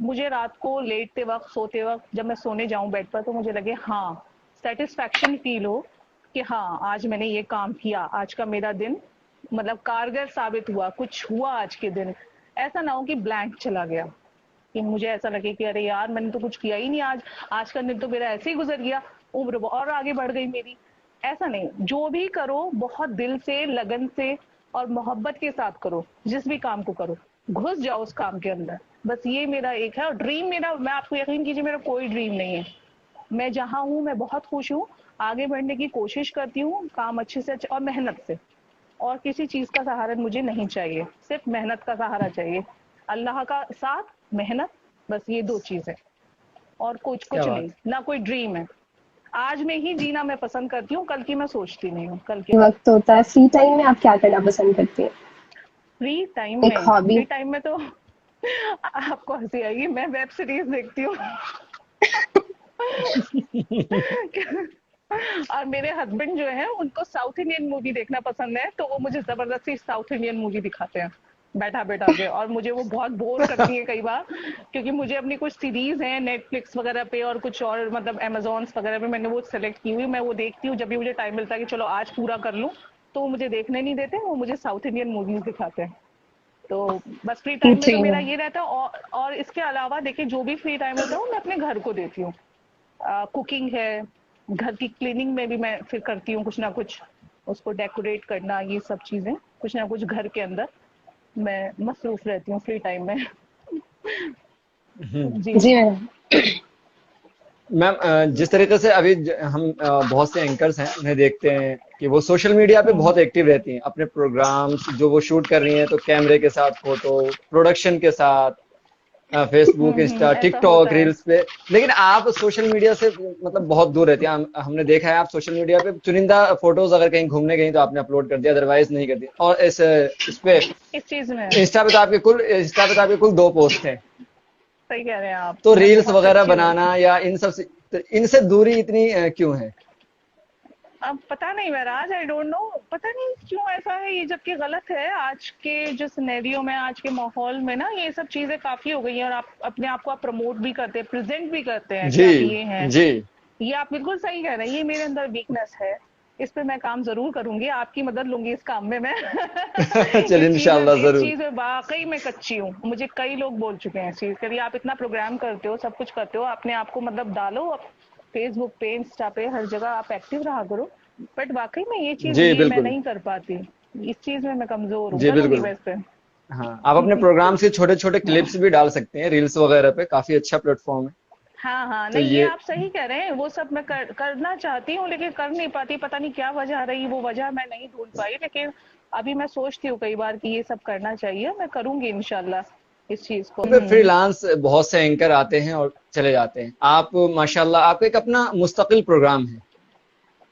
मुझे रात को लेटते वक्त, सोते वक्त, जब मैं सोने जाऊं बेड पर, तो मुझे लगे हाँ, सेटिस्फैक्शन फील हो कि हाँ आज मैंने ये काम किया, आज का मेरा दिन मतलब कारगर साबित हुआ, कुछ हुआ आज के दिन। ऐसा ना हो कि ब्लैंक चला गया, कि मुझे ऐसा लगे कि अरे यार मैंने तो कुछ किया ही नहीं आज, आज का दिन तो मेरा ऐसे ही गुजर गया, उम्र और आगे बढ़ गई मेरी। ऐसा नहीं, जो भी करो बहुत दिल से, लगन से और मोहब्बत के साथ करो, जिस भी काम को करो, घुस जाओ उस काम के अंदर। बस ये मेरा एक है, और ड्रीम मेरा, मैं आपको यकीन कीजिए मेरा कोई ड्रीम नहीं है। मैं जहाँ हूँ मैं बहुत खुश हूँ, आगे बढ़ने की कोशिश करती हूँ, काम अच्छे से और मेहनत से। और किसी चीज का सहारा मुझे नहीं चाहिए, सिर्फ मेहनत का सहारा चाहिए, अल्लाह का साथ, मेहनत, बस ये दो चीज है, और कुछ क्या कुछ बात नहीं, ना कोई ड्रीम है। आज में ही जीना मैं पसंद करती हूँ, कल की मैं सोचती नहीं हूँ, कल के बारे। वक्त होता है फ्री टाइम में, आप क्या करना पसंद करती हैं? एक हॉबी। फ्री टाइम में तो आपको हंसी आएगी, मैं वेब सीरीज देखती हूँ। और मेरे हस्बैंड जो है उनको साउथ इंडियन मूवी देखना पसंद है, तो वो मुझे जबरदस्ती साउथ इंडियन मूवी दिखाते हैं बैठा बैठा के, और मुझे वो बहुत बोर करती है कई बार, क्योंकि मुझे अपनी कुछ सीरीज है नेटफ्लिक्स वगैरह पे और कुछ और मतलब अमेजोन वगैरह पे, मैंने वो सेलेक्ट की हुई, मैं वो देखती हूँ जब भी मुझे टाइम मिलता है कि चलो आज पूरा कर लूँ। तो वो मुझे देखने नहीं देते, वो मुझे साउथ इंडियन मूवीज दिखाते हैं। तो बस फ्री टाइम में तो जी मेरा ये रहता है। और इसके अलावा देखिए जो भी फ्री टाइम होता है वो मैं अपने घर को देती हूँ। कुकिंग है, घर की क्लीनिंग में भी मैं फिर करती हूँ कुछ ना कुछ, उसको डेकोरेट करना, ये सब चीजें कुछ ना कुछ घर के अंदर मैं मसरूफ रहती हूँ फ्री टाइम में। हम्म। जी। जी मैम। मैम जिस तरीके से अभी हम बहुत से एंकर्स हैं उन्हें देखते हैं कि वो सोशल मीडिया पे बहुत एक्टिव रहती हैं, अपने प्रोग्राम्स जो वो शूट कर रही हैं तो कैमरे के साथ फोटो, प्रोडक्शन के साथ, फेसबुक, इंस्टा, ऐसा टिकटॉक, होता है। रील्स पे। लेकिन आप सोशल मीडिया से मतलब बहुत दूर रहती हैं। हमने देखा है आप सोशल मीडिया पे चुनिंदा फोटोज अगर कहीं घूमने गई तो आपने अपलोड कर दिया, अदरवाइज नहीं कर दिया। और इस पे इस चीज में इंस्टा पे तो आपके कुल 2 पोस्ट हैं। सही कह रहे हैं आप, तो मैं रील्स बहुत वगैरह कच्ची हूँ। बनाना या इन सब से, तो इनसे दूरी इतनी क्यों है? अब पता नहीं महराज, आई डोंट नो, पता नहीं क्यों ऐसा है ये, जबकि गलत है। आज के जो सिनेरियो में, आज के माहौल में ना ये सब चीजें काफी हो गई हैं, और आप अपने आप को आप प्रमोट भी करते हैं, प्रेजेंट भी करते हैं कि जी आप ये हैं। जी। ये आप बिल्कुल सही कह रहे हैं, ये मेरे अंदर वीकनेस है। इस पे मैं काम जरूर करूंगी, आपकी मदद लूंगी इस काम में मैं। चलिए इंशाल्लाह इस जरूर। चीज में वाकई में कच्ची हूँ। मुझे कई लोग बोल चुके हैं इस चीज के लिए, आप इतना प्रोग्राम करते हो, सब कुछ करते हो, अपने आप को मतलब डालो फेसबुक पे, इंस्टा पे, हर जगह आप एक्टिव रहा करो। बट वाकई में ये चीज, जी ये मैं बिल्कुल। नहीं कर पाती। इस चीज में मैं कमजोर हूँ, जी करूंगी बिल्कुल। मैं इस पे। हाँ, आप अपने प्रोग्राम्स के छोटे छोटे क्लिप्स भी डाल सकते हैं रील्स वगैरह पे, काफी अच्छा प्लेटफॉर्म है। हाँ हाँ, तो नहीं ये ये आप सही कह रहे हैं, वो सब मैं करना चाहती हूँ लेकिन कर नहीं पाती, पता नहीं क्या वजह रही, वो वजह मैं नहीं ढूंढ पाई। लेकिन अभी मैं सोचती हूँ कई बार कि ये सब करना चाहिए, मैं करूंगी इंशाल्लाह इस चीज को। पे फ्रीलांस बहुत से एंकर आते हैं और चले जाते हैं। आप माशाल्लाह आपका एक अपना मुस्तकिल प्रोग्राम है,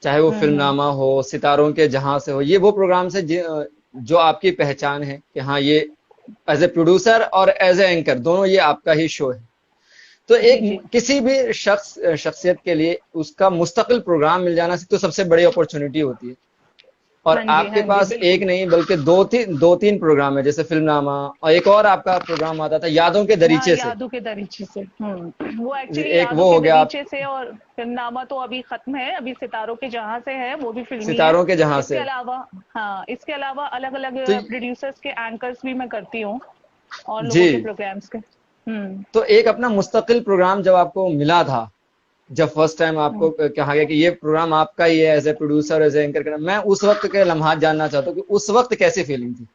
चाहे वो हम्म। फिल्मनामा हो, सितारों के जहां से हो। ये वो प्रोग्राम्स है जो आपकी पहचान है कि हाँ ये एज ए प्रोड्यूसर और एज ए एंकर दोनों ये आपका ही शो है। तो जी एक जी। किसी भी शख्सियत के लिए उसका मुस्तकिल प्रोग्राम मिल जाना तो सबसे बड़ी अपॉर्चुनिटी होती है। और आपके हाँ जी पास एक बिल्कुल। नहीं बल्कि दो तीन प्रोग्राम है, जैसे फिल्मनामा और एक और आपका प्रोग्राम आता था यादों के हाँ, दरीचे से। यादों के दरीचे से। वो एक्चुअली एक यादों वो के हो गया आप दरीचे से, और फिल्मनामा तो अभी खत्म है, अभी सितारों के जहां से है, वो भी फिल्मी है। सितारों के जहां इसके से। अलावा, हाँ, इसके अलावा अलग अलग तो प्रोड्यूसर्स के एंकर्स भी मैं करती हूँ, और जी, लोगों के प्रोग्राम्स के। हम्म। तो एक अपना मुस्तकिल प्रोग्राम जब आपको मिला था, जब फर्स्ट टाइम आपको कहा गया कि ये प्रोग्राम आपका ही है as a producer as a anchor करना, मैं उस वक्त के लम्हात जानना चाहता हूँ कि उस वक्त कैसी फीलिंग थी?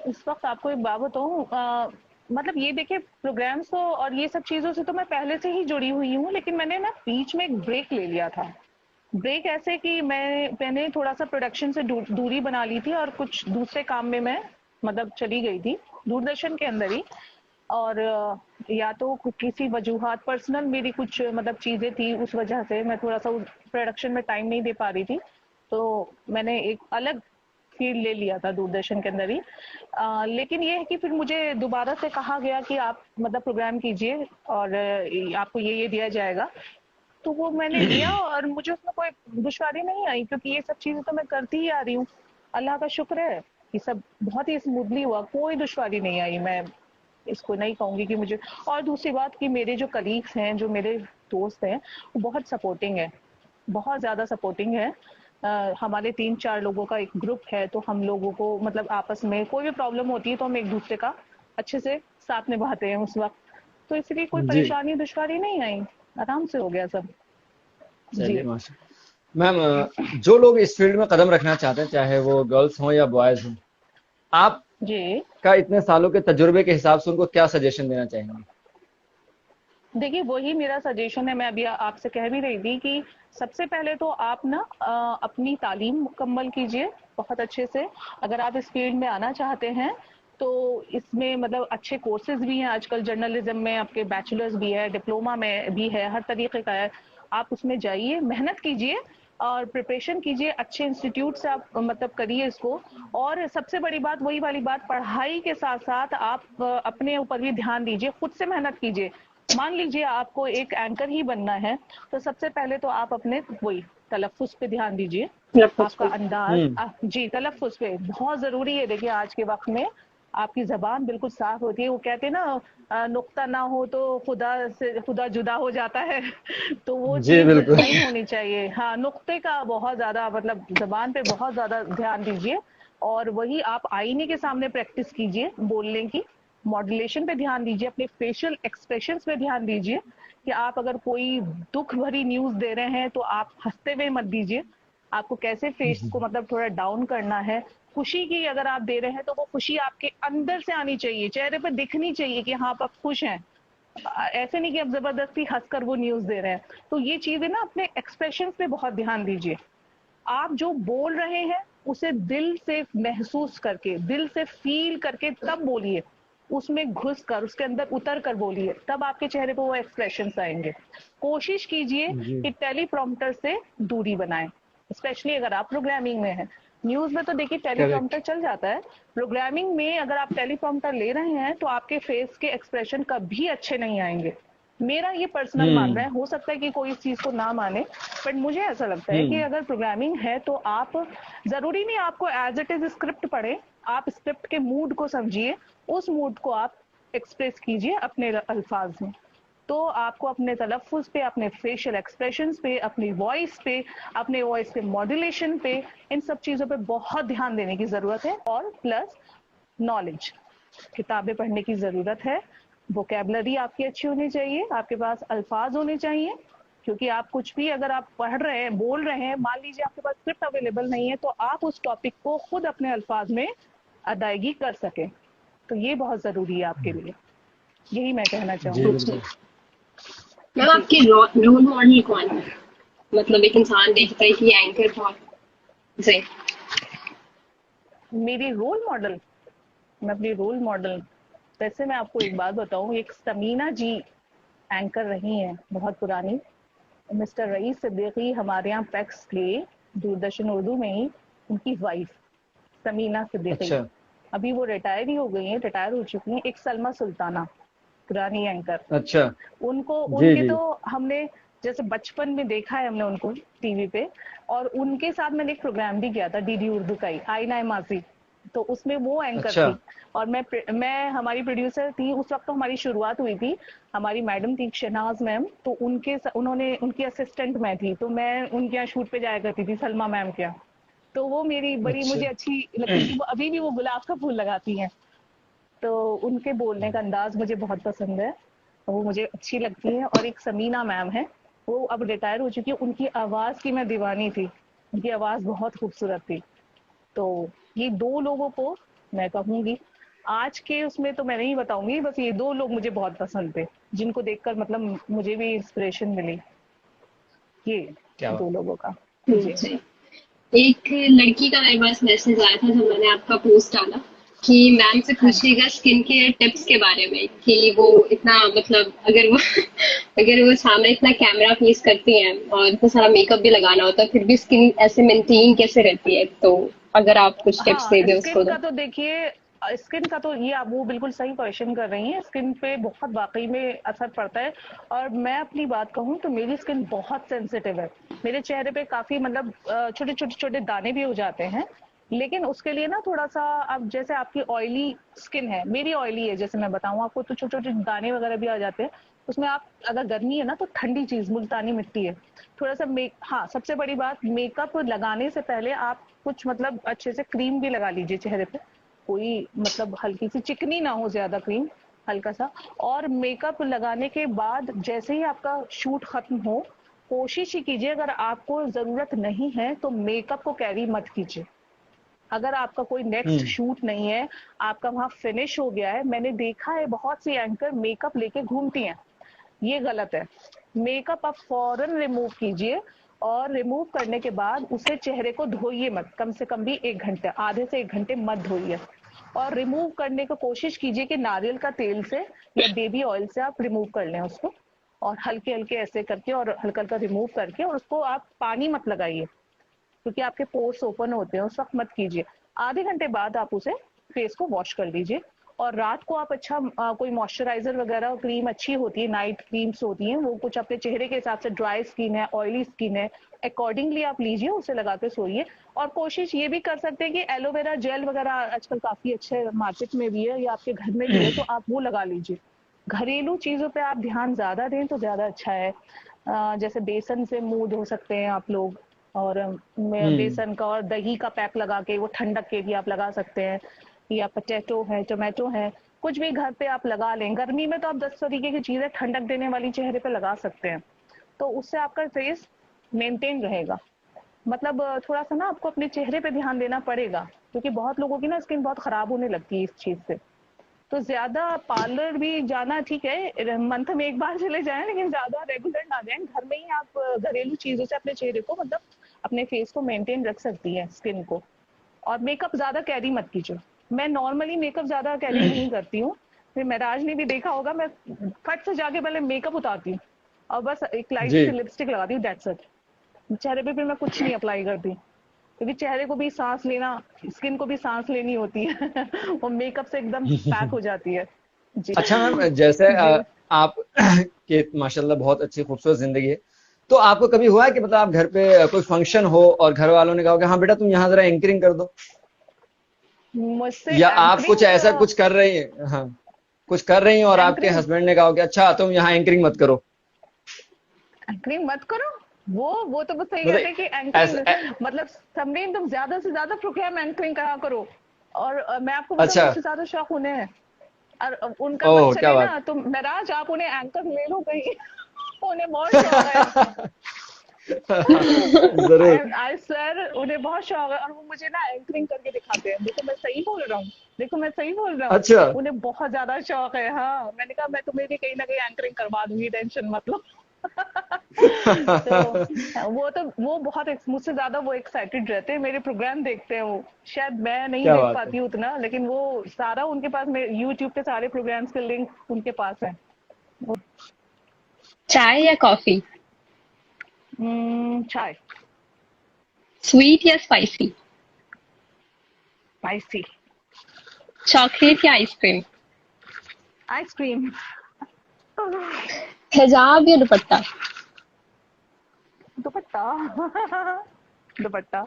इस वक्त आपको एक बात बताऊं, मतलब ये देखिए, प्रोग्राम्स तो और ये सब चीजों से तो मैं पहले से ही जुड़ी हुई हूँ, लेकिन मैंने ना बीच में एक ब्रेक ले लिया था। ब्रेक ऐसे कि मैंने थोड़ा सा प्रोडक्शन से दूरी बना ली थी, और कुछ दूसरे काम में मैं मतलब चली गई थी, दूरदर्शन के अंदर ही। और या तो किसी वजूहात, पर्सनल मेरी कुछ मतलब चीजें थी, उस वजह से मैं थोड़ा सा प्रोडक्शन में टाइम नहीं दे पा रही थी। तो मैंने एक अलग फील्ड ले लिया था दूरदर्शन के अंदर ही। लेकिन ये है कि फिर मुझे दोबारा से कहा गया कि आप मतलब प्रोग्राम कीजिए, और आपको ये दिया जाएगा। तो वो मैंने लिया, और मुझे उसमें कोई दुश्वारी नहीं आई, क्योंकि ये सब चीजें तो मैं करती ही आ रही हूँ। अल्लाह का शुक्र है कि सब बहुत ही स्मूथली हुआ, कोई दुश्वारी नहीं आई। मैं इसको नहीं कहूंगी कि मुझे। और दूसरी बात कि मेरे जो कलीग्स हैं, जो मेरे दोस्त हैं, वो बहुत सपोर्टिंग है, बहुत ज्यादा सपोर्टिंग है। हमारे 3-4 लोगों का एक ग्रुप है, तो हम लोगों को मतलब आपस में कोई भी प्रॉब्लम होती है तो हम एक दूसरे का अच्छे से साथ निभाते हैं उस वक्त। तो इसलिए कोई जी। परेशानी दुश्वारी नहीं आई, आराम से हो गया सब। चलिए जी माशा। मैम जो लोग इस फील्ड में कदम रखना चाहते हैं, चाहे वो गर्ल्स हों या बॉयज हों, आपका जी। इतने सालों के तजुर्बे के हिसाब से उनको क्या सजेशन देना चाहेंगे? देखिए वही मेरा सजेशन है, मैं अभी आपसे कह भी रही थी कि सबसे पहले तो आप ना अपनी तालीम मुकम्मल कीजिए बहुत अच्छे से। अगर आप इस फील्ड में आना चाहते हैं तो इसमें मतलब अच्छे कोर्सेज भी हैं आजकल, जर्नलिज्म में आपके बैचलर्स भी है, डिप्लोमा में भी है, हर तरीके का है। आप उसमें जाइए, मेहनत कीजिए और प्रिपरेशन कीजिए, अच्छे इंस्टीट्यूट से आप मतलब करिए इसको। और सबसे बड़ी बात, वही वाली बात, पढ़ाई के साथ साथ आप अपने ऊपर भी ध्यान दीजिए, खुद से मेहनत कीजिए। मान लीजिए आपको एक एंकर ही बनना है, तो सबसे पहले तो आप अपने वही तलफ्फुज पे ध्यान दीजिए, लफ्ज आपका पे। अंदाज। हम्म। जी, तलफ्फुज पे बहुत जरूरी है। देखिए आज के वक्त में आपकी जबान बिल्कुल साफ होती है, वो कहते हैं ना, नुक्ता ना हो तो खुदा से खुदा जुदा हो जाता है। तो वो जी चीज बिल्कुल। नहीं होनी चाहिए। हाँ, नुक्ते का बहुत ज्यादा मतलब जबान पे बहुत ज्यादा ध्यान दीजिए। और वही आप आईने के सामने प्रैक्टिस कीजिए बोलने की, मॉड्यूलेशन पे ध्यान दीजिए, अपने फेशियल एक्सप्रेशंस पे ध्यान दीजिए कि आप अगर कोई दुख भरी न्यूज दे रहे हैं तो आप हंसते हुए मत दीजिए, आपको कैसे फेस को मतलब थोड़ा डाउन करना है। खुशी की अगर आप दे रहे हैं तो वो खुशी आपके अंदर से आनी चाहिए, चेहरे पर दिखनी चाहिए कि हाँ आप खुश हैं, ऐसे नहीं कि आप जबरदस्ती हंसकर वो न्यूज दे रहे हैं। तो ये चीजें ना अपने एक्सप्रेशन पे बहुत ध्यान दीजिए। आप जो बोल रहे हैं उसे दिल से महसूस करके, दिल से फील करके तब बोलिए, उसमें घुस कर उसके अंदर उतर कर बोलिए, तब आपके चेहरे पर वो एक्सप्रेशंस आएंगे। कोशिश कीजिए जी कि टेलीप्रॉम्प्टर से दूरी बनाएं, स्पेशली अगर आप प्रोग्रामिंग में हैं। न्यूज में तो देखिए टेलीप्रॉम्प्टर करेक्ट। चल जाता है, प्रोग्रामिंग में अगर आप टेलीप्रॉम्प्टर ले रहे हैं तो आपके फेस के एक्सप्रेशन कभी अच्छे नहीं आएंगे। मेरा ये पर्सनल मानना है, हो सकता है कि कोई इस चीज को ना माने, बट मुझे ऐसा लगता है कि हम्म। अगर प्रोग्रामिंग है तो आप, जरूरी नहीं आपको एज इट इज स्क्रिप्ट पढ़े, आप स्क्रिप्ट के मूड को समझिए, उस मूड को आप एक्सप्रेस कीजिए अपने अल्फाज में। तो आपको अपने तलफ़ुज़ पे, अपने फेशियल एक्सप्रेशंस पे, अपनी वॉइस पे, अपने वॉइस के मॉड्यूलेशन पे, इन सब चीज़ों पे बहुत ध्यान देने की ज़रूरत है। और प्लस नॉलेज, किताबें पढ़ने की ज़रूरत है, वोकेबलरी आपकी अच्छी होनी चाहिए, आपके पास अल्फाज होने चाहिए, क्योंकि आप कुछ भी अगर आप पढ़ रहे हैं, बोल रहे हैं, मान लीजिए आपके पास स्क्रिप्ट अवेलेबल नहीं है, तो आप उस टॉपिक को खुद अपने अल्फाज में अदायगी कर सकें। तो ये बहुत ज़रूरी है आपके लिए, यही मैं कहना जी चाहूँगी। जी। बिल्कुल। मैम जी, आपके रोल मॉडल कौन है? मतलब एक इंसान देखता है कि एंकर बहुत। जी। मेरी रोल मॉडल, मैं अपनी रोल मॉडल, वैसे मैं आपको एक बात बताऊं, एक समीना जी एंकर रही हैं बहुत पुरानी, मिस्टर रईस सिद्दीकी हमारे यहाँ पैक्स थे दूरदर्शन उर्दू में ही, उनकी वाइफ समीना सिद्दीकी, अच्छा अभी वो रिटायर ही हो गई हैं, रिटायर हो चुकी हैं। एक सलमा सुल्ताना, पुरानी एंकर, अच्छा। उनको, जी उनके जी। तो हमने जैसे बचपन में देखा है हमने उनको टीवी पे, और उनके साथ मैंने एक प्रोग्राम भी किया था डीडी उर्दू का ही, आई ना माजी, तो उसमें वो एंकर अच्छा। थी और मैं हमारी प्रोड्यूसर थी उस वक्त, तो हमारी शुरुआत हुई थी, हमारी मैडम थी शहनाज मैम, तो उन्होंने उनकी असिस्टेंट मैं थी, तो मैं उनके यहाँ शूट पे जाया करती थी सलमा मैम के यहाँ। तो वो मेरी बड़ी अच्छा। मुझे अच्छी लगती थी, वो अभी भी वो गुलाब का फूल लगाती हैं। तो उनके बोलने का अंदाज मुझे बहुत पसंद है, वो मुझे अच्छी लगती है। और एक समीना मैम है, वो अब रिटायर हो चुकी है, उनकी आवाज़ की मैं दीवानी थी, उनकी आवाज़ बहुत खूबसूरत थी। तो ये दो लोगों को मैं कहूँगी, आज के उसमें तो मैं नहीं बताऊंगी, बस ये दो लोग मुझे बहुत पसंद थे, जिनको देखकर मतलब मुझे भी इंस्पिरेशन मिली, ये क्या दो बात। लोगों का। जी। जी। एक लड़की का मेरे पास मैसेज आया था जब मैंने आपका पोस्ट डाला कि मैम से हाँ जी। पूछिएगा स्किन केयर टिप्स के बारे में, कि वो इतना मतलब अगर वो अगर वो सामने इतना कैमरा फेस करती हैं और इतना सारा मेकअप भी लगाना होता है, फिर भी स्किन ऐसे मेंटेन कैसे रहती है, तो अगर आप कुछ टिप्स हाँ, दे दें उसको स्किन तो। का तो देखिए, स्किन का तो ये आप वो बिल्कुल सही क्वेश्चन कर रही हैं, स्किन पे बहुत वाकई में असर पड़ता है। और मैं अपनी बात कहूँ तो मेरी स्किन बहुत सेंसिटिव है, मेरे चेहरे पे काफी मतलब छोटे छोटे छोटे दाने भी हो जाते हैं, लेकिन उसके लिए ना थोड़ा सा, अब जैसे आपकी ऑयली स्किन है, मेरी ऑयली है, जैसे मैं बताऊँ आपको, तो छोटे छोटे दाने वगैरह भी आ जाते हैं। उसमें आप, अगर गर्मी है ना तो ठंडी चीज मुल्तानी मिट्टी है, थोड़ा सा हाँ, सबसे बड़ी बात, मेकअप लगाने से पहले आप कुछ मतलब अच्छे से क्रीम भी लगा लीजिए चेहरे पे, कोई मतलब हल्की सी चिकनी ना हो ज्यादा क्रीम, हल्का सा। और मेकअप लगाने के बाद जैसे ही आपका शूट खत्म हो, कोशिश ही कीजिए, अगर आपको जरूरत नहीं है तो मेकअप को कैरी मत कीजिए। अगर आपका कोई नेक्स्ट हम्म। शूट नहीं है, आपका वहां फिनिश हो गया है, मैंने देखा है बहुत सी एंकर मेकअप लेके घूमती हैं, ये गलत है। मेकअप आप फौरन रिमूव कीजिए, और रिमूव करने के बाद उसे चेहरे को धोइए मत, कम से कम भी 1 घंटे, आधे से 1 घंटे मत धोइए। और रिमूव करने की कोशिश कीजिए कि नारियल का तेल से या बेबी ऑयल से आप रिमूव कर लें उसको, और हल्के हल्के ऐसे करके और हल्का हल्का रिमूव करके, और उसको आप पानी मत लगाइए, क्योंकि आपके पोर्स ओपन होते हैं, उस वक्त मत कीजिए। आधे घंटे बाद आप उसे फेस को वॉश कर लीजिए। और रात को आप अच्छा कोई मॉइस्चराइजर वगैरह क्रीम अच्छी होती है, नाइट क्रीम्स होती हैं, वो कुछ अपने चेहरे के हिसाब से, ड्राई स्किन है, ऑयली स्किन है, अकॉर्डिंगली आप लीजिए, उसे लगा के सोइए। और कोशिश ये भी कर सकते हैं कि एलोवेरा जेल वगैरह आजकल काफी अच्छे मार्केट में भी है, या आपके घर में भी है, तो आप वो लगा लीजिए। घरेलू चीजों पे आप ध्यान ज्यादा दें तो ज्यादा अच्छा है। जैसे बेसन से मुंह धो सकते हैं आप लोग, और बेसन का और दही का पैक लगा के वो ठंडक के लिए आप लगा सकते हैं, या पोटैटो है, टोमेटो है, कुछ भी घर पे आप लगा लें। गर्मी में तो आप 10 तरीके की चीजें ठंडक देने वाली चेहरे पे लगा सकते हैं, तो उससे आपका फेस मेंटेन रहेगा। मतलब थोड़ा सा ना आपको अपने चेहरे पे ध्यान देना पड़ेगा, क्योंकि बहुत लोगों की ना स्किन बहुत खराब होने लगती है इस चीज से। तो ज्यादा पार्लर भी जाना ठीक है, मंथ में एक बार चले जाएं, लेकिन ज्यादा रेगुलर ना जाएं। घर में ही आप घरेलू चीजों से अपने चेहरे को, मतलब अपने फेस को मेंटेन रख सकती है, स्किन को। और मेकअप ज्यादा कैरी मत कीजिए। मैं नॉर्मली मेकअप ज्यादा कैरी नहीं करती हूँ, फिर महराज ने भी देखा होगा, मैं फट से जाके पहले मेकअप उतारती हूँ और बस एक लाइट जी सी लिपस्टिक लगाती हूँ, दैट्स इट। चेहरे पे फिर मैं कुछ नहीं अप्लाई करती, क्योंकि चेहरे को भी सांस लेना, स्किन को भी सांस लेनी होती है वो मेकअप से एकदम पैक हो जाती है। जी अच्छा मैम, जैसे जी। आप के माशाल्लाह बहुत अच्छी खूबसूरत जिंदगी है, तो आपको कभी हुआ है कि मतलब आप घर पे कोई फंक्शन हो और घर वालों ने कहा कि हाँ बेटा तुम यहाँ जरा एंकरिंग कर दो, मुझसे या आप कुछ एंकरिंग, ऐसा कुछ कर रही हैं, हाँ कुछ कर रही हैं और आपके एंकरिंग हस्बैंड ने कहा कि अच्छा तुम यहाँ एंकरिंग मत करो, एंकरिंग मत करो। वो तो बस सही कहते मतलब हैं कि ऐसा एंकरिंग मतलब समरीन तुम ज्यादा से ज्यादा प्रोग्राम एंकरिंग करा करो। और मैं आपको बताऊं, अच्छा, मुझसे ज्यादा शौक उन्हें है। और उनका मन ओह क्या चले बात ना तो महराज आप उन्हें एंकर ले लो कहीं उन्हें बहुत शौक है। जरूर। आई स्वेयर उन्हें बहुत शौक है, और वो मुझे ना एंकरिंग करके दिखाते हैं। देखो मैं सही बोल रहा हूँ, देखो मैं सही बोल रहा हूँ। अच्छा उन्हें बहुत ज्यादा शौक है। हाँ, मैंने कहा मैं तुम्हें भी कहीं ना कहीं एंकरिंग करवा दूंगी, टेंशन मत लो। तो वो बहुत मुझसे ज्यादा वो एक्साइटेड रहते हैं, मेरे प्रोग्राम देखते हैं वो। शायद मैं नहीं क्या देख बात है। पाती हूँ उतना, लेकिन वो सारा उनके पास, मेरे यूट्यूब पे सारे प्रोग्राम्स के लिंक उनके पास है। चाय या कॉफी? चाय। स्वीट या स्पाइसी? स्पाइसी। चॉकलेट या आइसक्रीम? आइसक्रीम। हिजाब या दुपट्टा? दुपट्टा। दुपट्टा।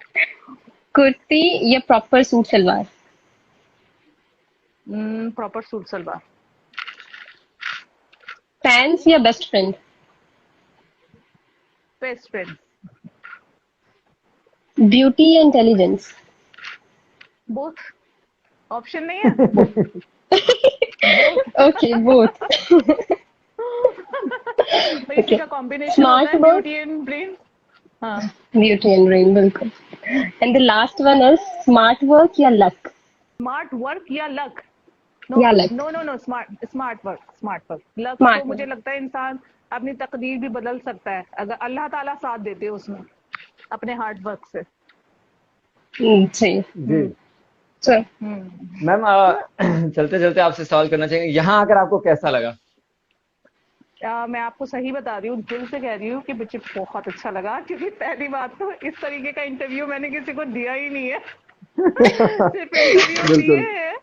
कुर्ती या proper suit salwar? Proper suit salwar. Fans या best friend? Best friend. Beauty या इंटेलिजेंस? बोथ। ऑप्शन नहीं है। बोथ। Okay both. भाई इसी ओके, का कॉम्बिनेशन होता स्मार्ट है वर्क, ब्यूटी एंड ब्रेन। हाँ। ब्यूटी एंड ब्रेन, बिल्कुल। And the last one is smart work या लक? स्मार्ट वर्क या लक? नो या luck? No no no, smart smart work, smart work. Luck तो स्मार्ट मुझे वर्क। लगता है इंसान अपनी तकदीर भी बदल सकता है अगर अल्लाह ताला साथ देते हैं उसमें, अपने हार्ड वर्क से। जी। जी हम्म चल, हम्म। मैम, चलते चलते आपसे सवाल करना चाहेंगे, यहाँ आकर आपको कैसा लगा? मैं आपको सही बता रही हूँ, दिल से कह रही हूँ कि मुझे बहुत अच्छा लगा, क्योंकि पहली बात तो इस तरीके का इंटरव्यू मैंने किसी को दिया ही नहीं है। सिर्फ इंटरव्यू दिए बिल्कुल। हैं।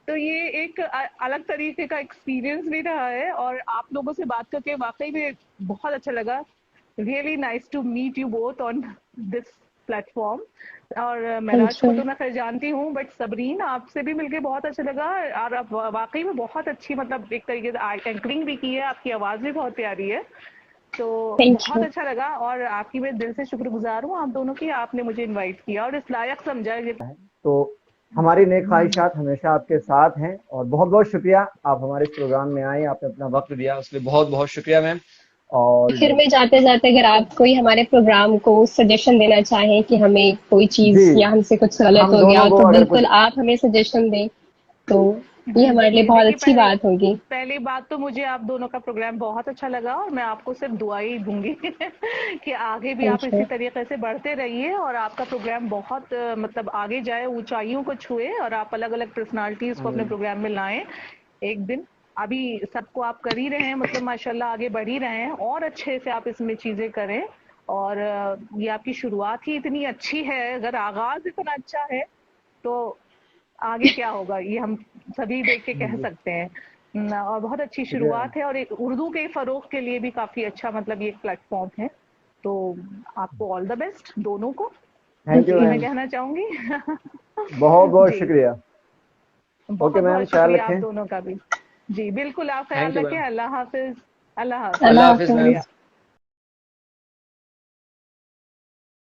तो ये एक अलग तरीके का एक्सपीरियंस भी रहा है, और आप लोगों से बात करके वाकई में बहुत अच्छा लगा। Really nice to meet you both on this platform. और थैंक महराज को यू। तो मैं खैर जानती हूँ, बट सबरीन आपसे भी मिलके बहुत अच्छा लगा। और आप वाकई में बहुत अच्छी, मतलब एक तरीके से एंकरिंग भी की है, आपकी आवाज भी बहुत प्यारी है। तो थैंक बहुत यू। अच्छा लगा, और आपकी मैं दिल से शुक्रगुजार हूँ आप दोनों की, आपने मुझे इनवाइट किया और इस लायक समझा ये। तो हमारी नेक ख्वाहिशात हमेशा आपके साथ हैं, और बहुत बहुत शुक्रिया आप हमारे इस प्रोग्राम में आए, आपने अपना वक्त दिया, उसके लिए बहुत बहुत शुक्रिया मैम। और आखिर में जाते जाते अगर आप कोई हमारे प्रोग्राम को सजेशन देना चाहें कि हमें कोई जी, चीज या हमसे कुछ गलत हम हो दोनों गया, को तो अगर बिल्कुल कुछ, आप हमें सजेशन दें, तो ये जी हमारे लिए जी, बहुत देखिए अच्छी बात होगी। पहली बात तो मुझे आप दोनों का प्रोग्राम बहुत अच्छा लगा, और मैं आपको सिर्फ दुआ ही दूंगी कि आगे भी आप थैंक इसी यू। तरीके से बढ़ते रहिए, और आपका प्रोग्राम बहुत मतलब आगे जाए, ऊंचाइयों को छुए, और आप अलग अलग पर्सनालिटीज को अपने आमीन। प्रोग्राम में लाएं एक दिन। अभी सबको आप कर ही रहे हैं, मतलब माशाल्लाह आगे बढ़ ही रहे हैं, और अच्छे से आप इसमें चीजें करें। और ये आपकी शुरुआत ही इतनी अच्छी है, अगर आगाज इतना अच्छा है तो आगे क्या होगा ये हम सभी देख के कह जी, सकते हैं। और बहुत अच्छी शुक्रिया मैम। शुरुआत है, और एक उर्दू के फरोग के लिए भी काफी अच्छा, मतलब ये एक प्लेटफॉर्म है। तो आपको ऑल द बेस्ट दोनों को, थैंक यू ये मैं मैम, कहना चाहूंगी। बहुत बहुत जी, शुक्रिया। ओके बहुत मैम, बहुत ख्याल शुक्रिया आप रखें। दोनों का भी। जी बिल्कुल, आप ख्याल थैंक यू रखें। मैम। अल्लाह हाफिज। अल्लाह अल्लाह अल्लाह हाफिज। हाफिज हाफिज। मैम। शुक्रिया।